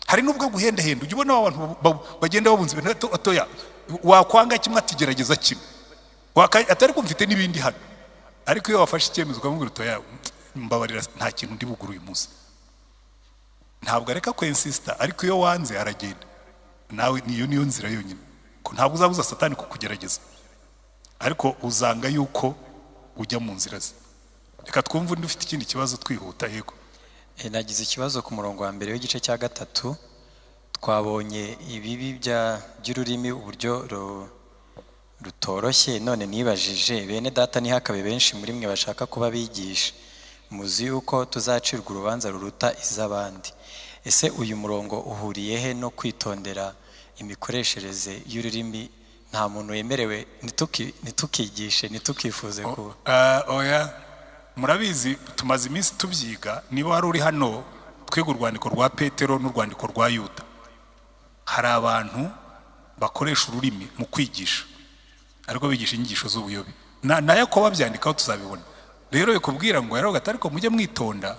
Hari nubwo guhenda henda ujye ubona abantu bagenda babunza ibintu atoya, wakwanga kimwe atigerageza kimwe, atari ko mfite n'ibindi hano. Ariko iyo wafashe icyemezo ukamubwira utoya mbabarira nta kintu ndi bugura uyu munsi, ntabwo areka ko insista. Ariko iyo wanze aragenda, nawe niyo nzira yonyine. Ko ntabwo uzabuza Satani kukugerageza, ariko uzanga yuko ujya mu nzira ze. Reka twumve undi ufite ikindi kibazo twihuta. Yego. Nagize ikibazo ku murongo wa mbere w'igice cya 3 twabonye ibibi by'ururimi uburyo rutoroshye. None nibajije bene data ntihakabe benshi muri mwe bashaka kuba bigisha, muzi yuko tuzacirwa urubanza ruruta iz'abandi. Ese uyu murongo uhuriye he no kwitondera imikoreshereze y'ururimi? Nta muntu yemerewe nitukigishe nitukifuze kuba oya. Murabizi tumaze iminsi tubyiga. Niba wari uri hano twiga urwandiko rwa Petero n'urwandiko rwa Yuda, hari abantu bakoresha ururimi mu kwigisha ariko bigisha inyigisho z'ubuyobe. Na Yakobo babyandikaho tuzabibona. Rero yakubwira ngo yaravuga ati ariko mujye mwitonda,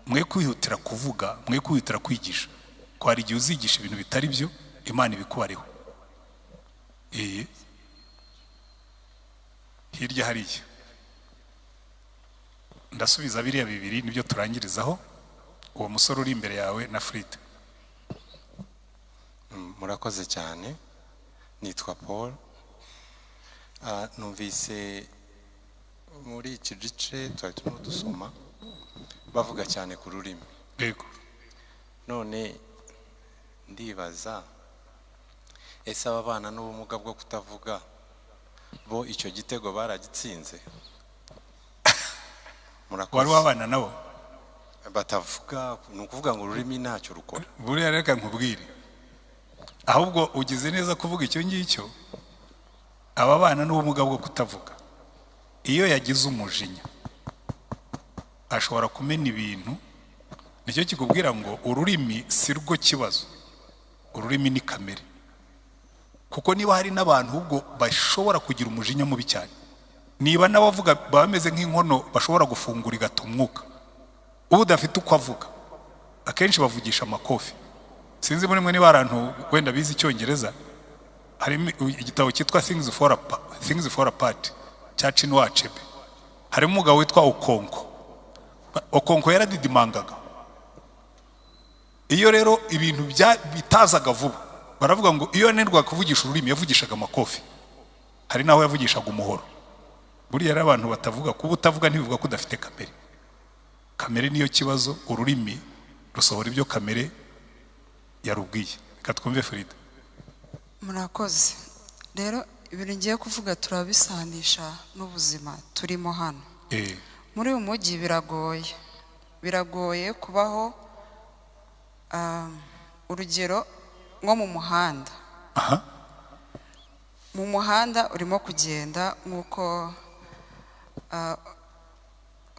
mwe kwihutira kuvuga, mwe kwihutira kwigisha, ko hari igihe uzigisha ibintu bitari byo Imana ibikubareho. Hirya hariya ndasubiza biriya bibiri nibyo turangirizaho. Uwo musore uri imbere yawe na Frida. Murakoze cyane. Nitwa Paul. Numvise muri iki gice twari turimo dusoma bavuga cyane ku rurimi. Yego. None ndibaza ese aba bana n'ubumuga bwo kutavuga bo icyo gitego baragitsinze? wari wabana nabo batavuga, ni ukuvuga ngo ururimi ntacyo rukora. buriya reka nkubwire, ahubwo ugize neza kuvuga icyo ngicyo. aba bana n'ubumuga bwo kutavuga, iyo yagize umujinya ashobora kumena ibintu. nicyo kikubwira ngo ururimi si rwo kibazo, ururimi ni kamere. kuko niba hari n'abantu ubwo bashobora kugira umujinya mubi cyane, niba n'abavuga bameze nk'inkono bashobora gufungura igata umwuka, ubu udafite uko avuga akenshi bavugisha amakofi. sinzi muri mwe niba abantu wenda bize icyongereza, harimo igitabo cyitwa Things for Apart cya Chinua Achebe. harimo umugabo witwa Okonko yaradidimangaga. iyo rero ibintu bitazaga vuba, baravuga ngo iyo yananirwaga kuvugisha ururimi yavugishaga amakofi, hari naho yavugishaga umuhoro. buriya rero abantu batavuga, kuba utavuga ntibivuga ko udafite kamere. kamere niyo kibazo, ururimi rusohora ibyo kamere yarubwiye. reka twumve Frida. murakoze. rero ibintu ngiye kuvuga turabisanisha n'ubuzima turimo hano. muri uyu mujyi biragoye kubaho. urugero nko mu muhanda. mu muhanda urimo kugenda nk'uko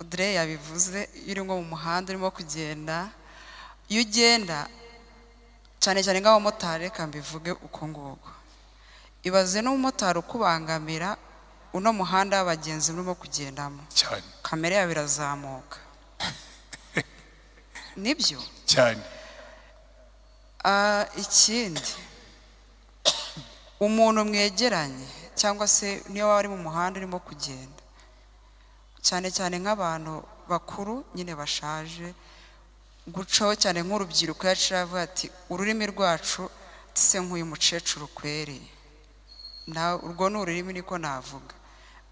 Audrey yabivuze, iyo uri nko mu muhanda urimo kugenda, iyo ugenda cyane cyane nk'abamotari, reka mbivuge uko nguko, ibaze n'umumotari ukubangamira uno muhanda w'abagenzi urimo kugendamo, kamere yawe irazamuka. nibyo cyane. ikindi, umuntu mwegeranye cyangwa se niyo waba ari mu muhanda urimo kugenda, cyane cyane nk'abantu bakuru nyine bashaje, gucaho cyane nk'urubyiruko yaciye avuga ati ururimi rwacu se nk'uyu mukecuru kwereye, urwo ni ururimi niko navuga,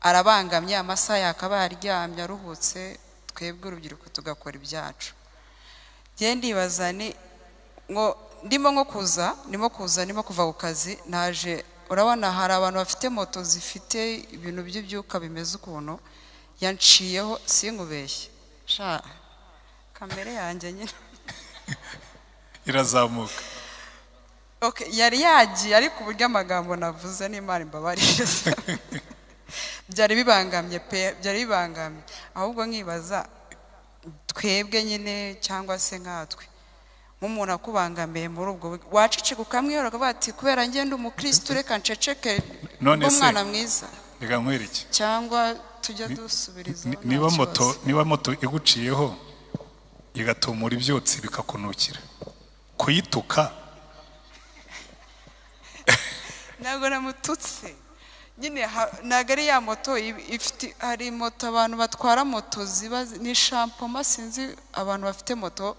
arabangamye, amasaha yakaba yaryamye aruhutse, twebwe urubyiruko tugakora ibyacu. genda ndibaza ni ngo ndimo kuza kuva ku kazi, naje, urabona hari abantu bafite moto zifite ibintu by'ibyuka bimeze ukuntu, yanciyeho sinkubeshye, kamere yanjye nyine irazamuka. yari yagiye, ariko uburyo amagambo navuze n'Imana imbabarire byari bibangamye pe, byari bibangamye. ahubwo nkibaza twebwe nyine cyangwa se nkatwe, nk'umuntu akubangamiye muri ubwo, waceceka ukamwihora ukavuga ati kubera ngende umukristo reka nceceke, umwana mwiza, reka nkwereke, cyangwa tujya dusubiriza. niba moto iguciyeho igatumura ibyotsi bikakunukira, kuyituka ntabwo namututse nyine, ntabwo ari ya moto ifite, hari moto abantu batwara moto ziba ni shampoma, sinzi abantu bafite moto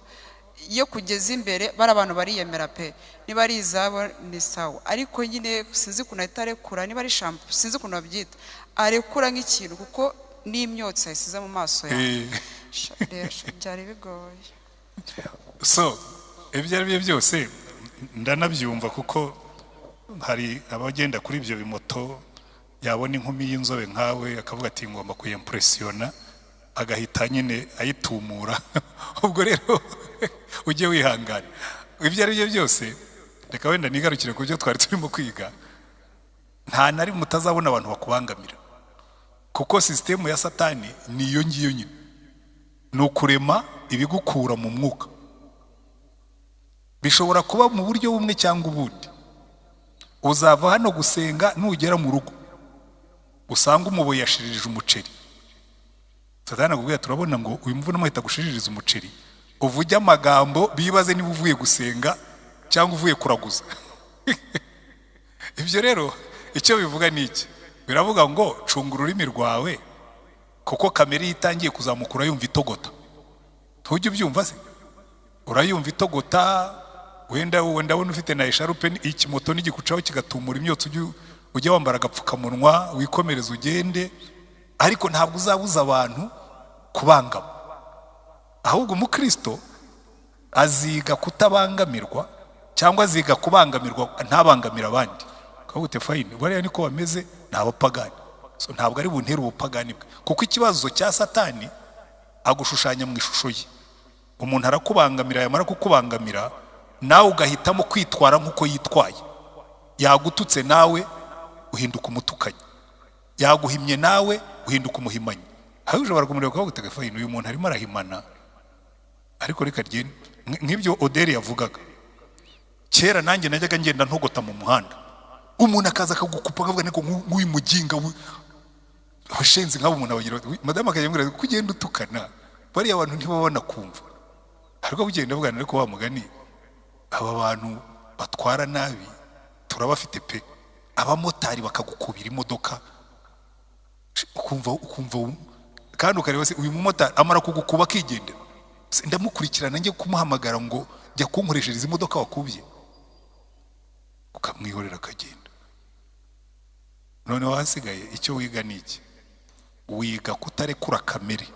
iyo kugeza imbere bari abantu bariyemera pe, niba ari izabo ni sawa, ariko nyine sinzi ukuntu ahita arekura, niba ari shampo sinzi ukuntu babyita, arekura nk'ikintu kuko n'imyotsi yasize mu maso yawe. byari bigoye. so ibyo ari byo byose ndanabyumva, kuko hari abagenda kuri ibyo bimoto, yabona inkumi y'inzobe nkawe akavuga ati ngomba kuyimpresiyona, agahita nyine ayitumura. ubwo rero ujye wihangana. ibyo ari byo byose, reka wenda nigarukire ku byo twari turimo kwiga. nta na rimwe utazabona abantu bakubangamira, kuko sisitemu ya satani ni iyo ngiyo nyine, ni ukurema ibigukura mu mwuka. bishobora kuba mu buryo bumwe cyangwa ubundi. uzava hano gusenga, nugera mu rugo usanga umuboyi yashirije umuceri, satani akubwira turabona ngo uyu mvune muhita gushiririza umuceri, uvuge amagambo bibaze niba uvuye gusenga cyangwa uvuye kuraguza. ibyo rero icyo bivuga ni iki? biravuga ngo cunga ururimi rwawe, kuko kamere yitangiye kuzamuka urayumva itogota. ntujye ubyumva se? urayumva itogota, wenda wabona ufite na esharupe, ikimoto nigikucaho kigatumura imyotsi, ujye wambara agapfukamunwa wikomereza ugende, ariko ntabwo uzabuza abantu kubangama. ahubwo umukristo aziga kutabangamirwa cyangwa ziga kubangamirwa ntabangamira abandi. Kagute fine bariya niko bameze, ni abapagani. So ntabwo ari buntere ubupagani bwe, kuko ikibazo cya Satani agushushanya mu ishusho ye. Umuntu arakubangamira, yamara kukubangamira nawe ugahitamo kwitwara nk'uko yitwaye. Yagututse nawe uhinduka umutukanyi, yaguhimye nawe uhinduka umuhimanyi. Hayo ushobora kumureba ko gutega fine uyu muntu arimo arahimana, ariko reka ryene nk'ibyo Oderi yavugaga. Kera nanjye najyaga ngenda ntogota mu muhanda, umuntu akaza akagukupa akavuga niko nk'uyu muginga abashenzi nk'abo umuntu abagira madame akayambwira ko ugenda utukana, bariya abantu ntibabona kumva. Ariko bugenda bugana ariko wa mugani aba bantu batwara nabi turabafite pe. Abamotari bakagukubira imodoka ukumva kandi ukareba se uyu mumotari amara kugukuba akigendera, ndamukurikirana njye kumuhamagara ngo jya kunkoreshereza imodoka wakubye, ukamwihorera akagenda. Noneho hasigaye icyo wiga ni iki? Wiga kutarekura kamere,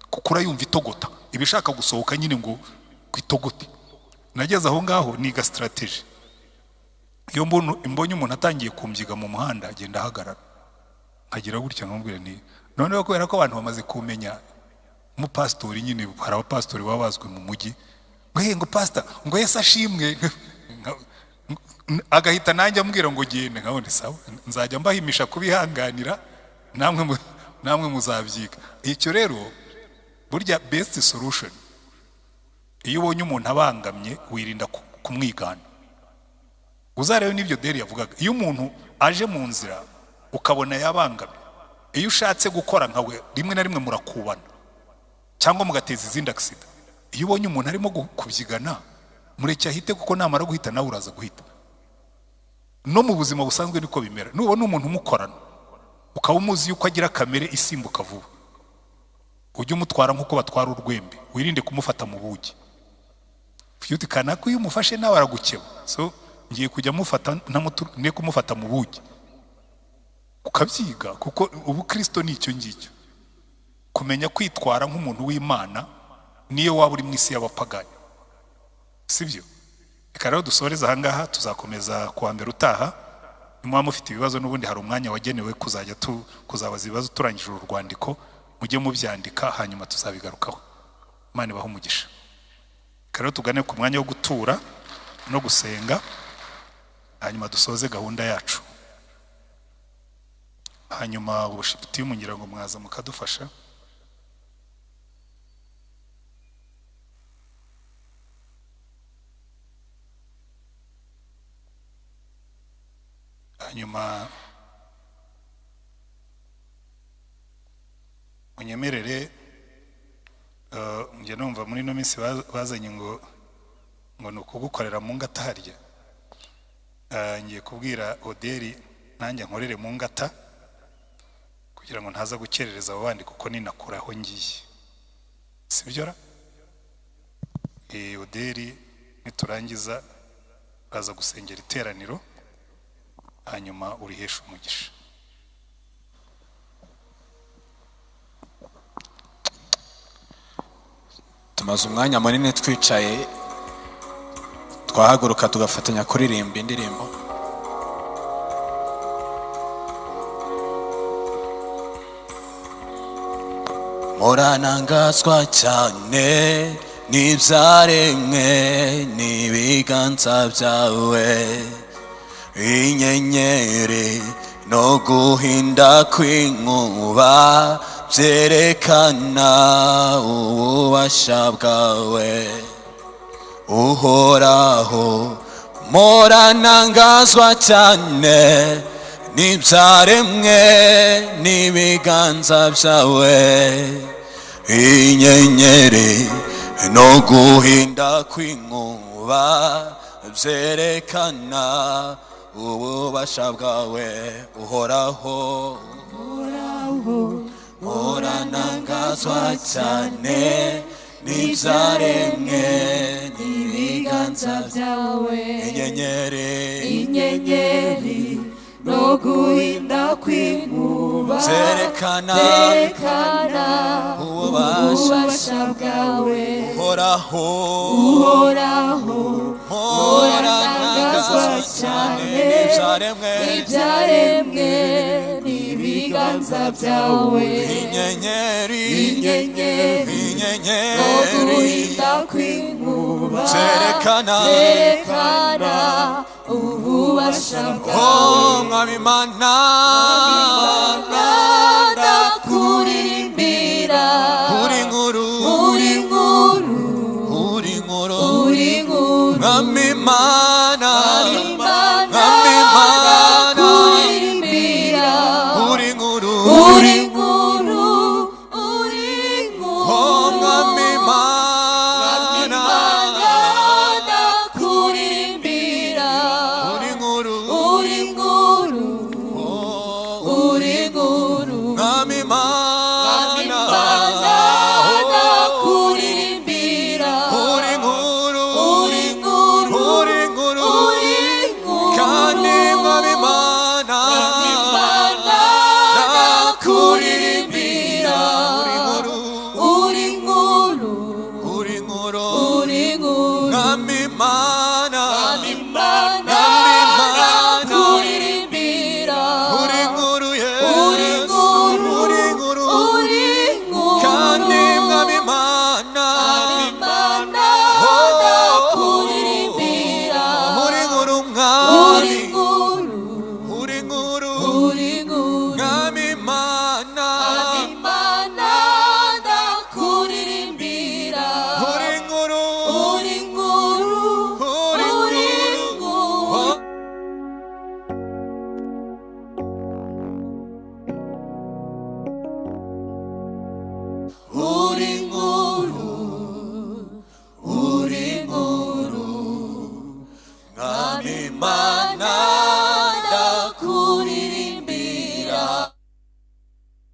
kuko urayumva itogota ibishaka gusohoka nyine ngo kwitogote. Nageze aho ngaho niga strategy. Iyo mbonye umuntu atangiye kumbyiga mu muhanda agenda ahagarara, nkagira gutya nkamubwira nti noneho kubera ko abantu bamaze kumenya umupastori, nyine hari abapastori baba bazwi mu mujyi, ngo pastor ngo Yesu ashimwe, agahita nanjye ambwira ngo gende. Nkabone sawa, nzajya mbahimisha kubihanganira, namwe muzabyiga. Icyo rero burya best solution, iyo ubonye umuntu abangamye wirinda kumwigana. Uzarebe n'ibyo Deri yavugaga, iyo umuntu aje mu nzira ukabona yabangamye, iyo ushatse gukora nkawe rimwe na rimwe murakubana cyangwa mugateza izindi accident. Iyo ubonye umuntu arimo kubyigana mureke ahite, kuko namara guhita nawe uraza guhita. No mu buzima busanzwe niko bimera. Nubona umuntu umukorana ukaba umuzi yuko agira kamere isimbuka vuba, ujye umutwara nk'uko batwara urwembe, wirinde kumufata mu bugi. Fyuti kanako iyo umufashe nawe aragukeba. So ngiye kujya mufata ne kumufata mu bugi, ukabyiga, kuko ubu Kristo ni icyo ngicyo, kumenya kwitwara nk'umuntu w'Imana niyo waba uri mu isi y'abapagani, sibyo? Reka rero dusoreza aha ngaha, tuzakomeza kuwa mbere utaha. Nimba mufite ibibazo n'ubundi hari umwanya wagenewe kuzabaza ibibazo turangije uru rwandiko, mujye mubyandika hanyuma tuzabigarukaho. Imana ibahe umugisha. Reka rero tugane ku mwanya wo gutura no gusenga, hanyuma dusoze gahunda yacu. Hanyuma worship team ngira ngo mwaza mukadufasha. Hanyuma munyemerere njye numva muri no minsi bazanye ngo nukugukorera mu ngata harya. Ngiye kubwira Oderi nanjye nkorere mu ngata kugira ngo ntaza gukerereza abo bandi, kuko ninakuraho ngiye, sibyo ra? Oderi niturangiza baza gusengera iteraniro, hanyuma urihesha umugisha. Tumaze umwanya munini twicaye, twahaguruka tugafatanya kuririmba indirimbo. Muranangazwa cyane n'ibyaremwe n'ibiganza byawe, inyenyeri no guhinda kw'inkuba byerekana ububasha bwawe. Uhoraho muranangazwa cyane n'ibyaremwe n'ibiganza byawe, inyenyeri no guhinda kw'inkuba byerekana ububasha bwawe. Uhoraho muranangazwa cyane n'ibyaremwe n'ibiganza byawe, inyenyeri no guhinda kw'inkuba byerekana ububasha bwawe. Uhoraho muranangazwa himbazwa cyane ibyaremwe n'ibiganza byawe inyenyeri no guhinda kw'inkuba zerekana ububasha bwawe mwami Imana ndakuririmbira uri inkuru mwami Imana ndakuririmbira uri inkuru mwami Imana ndakuririmbira uri inkuru mwami Imana ndakuririmbira uri inkuru kandi mwami Imana ndakuririmbira uri inkuru mwami Imana ndakuririmbira uri inkuru uri inkuru kandi mwami Imana ndakuririmbira uri inkuru mwami uri inkuru mwami Imana ndakuririmbira uri inkuru mwami Imana ndakuririmbira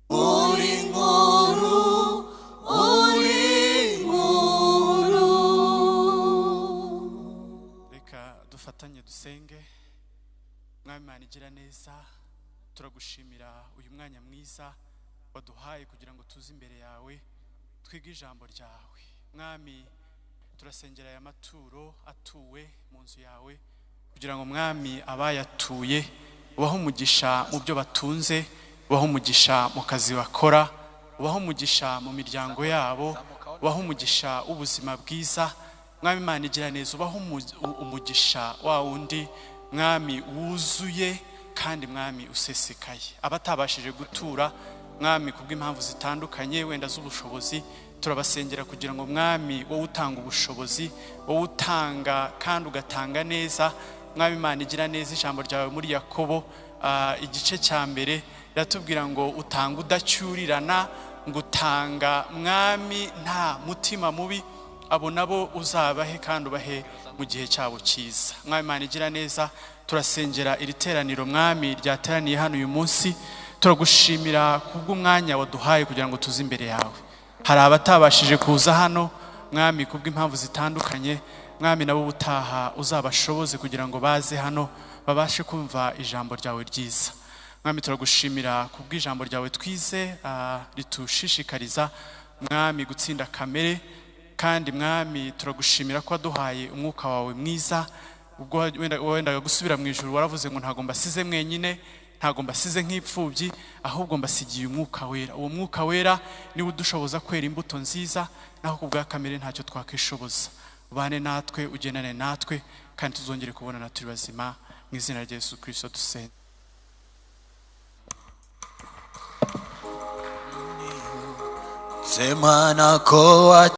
uri inkuru reka dufatanye dusenge. mwami Imana igira neza, turagushimira uyu mwanya mwiza waduhaye kugira ngo tuze imbere yawe twige ijambo ryawe. mwami turasengera aya maturo atuwe mu nzu yawe kugira ngo mwami abayatuye ubaho umugisha mu byo batunze, ubaho umugisha mu kazi bakora, ubaho umugisha mu miryango yabo, ubaho umugisha w'ubuzima bwiza. mwami Imana igira neza, ubaho umugisha wa wundi mwami wuzuye kandi mwami usesekaye. abatabashije gutura mwami kubw'impamvu zitandukanye wenda z'ubushobozi, turabasengera kugira ngo mwami wowe utanga ubushobozi, wowe utanga kandi ugatanga neza. mwami Imana igira neza, ijambo ryawe muri Yakobo igice cya mbere riratubwira ngo utanga udacyurirana, ngo utanga mwami nta mutima mubi, abo nabo uzabahe kandi ubahe mu gihe cyabo cyiza. mwami Imana igira neza, turasengera iri teraniro mwami ryateraniye hano uyu munsi, turagushimira kubw'umwanya waduhaye kugira ngo tuze imbere yawe. hari abatabashije kuza hano mwami kubw'impamvu zitandukanye, mwami nabo ubutaha uzabashoboze kugira ngo baze hano babashe kumva ijambo ryawe ryiza. mwami turagushimira kubw'ijambo ryawe twize ritushishikariza mwami gutsinda kamere, kandi mwami turagushimira ko waduhaye umwuka wawe mwiza. ubwo wendaga gusubira mu ijuru waravuze ngo ntago mbasize mwenyine, ntago mbasize nk'ipfubyi, ahubwo mbasigiye umwuka wera. uwo mwuka wera niwe udushoboza kwera imbuto nziza, naho ku bwa kamere ntacyo twakwishoboza. ubane natwe, ugendane natwe, kandi tuzongere kubonana turi bazima, mu izina rya Yesu Kristo dusenga. Sema nako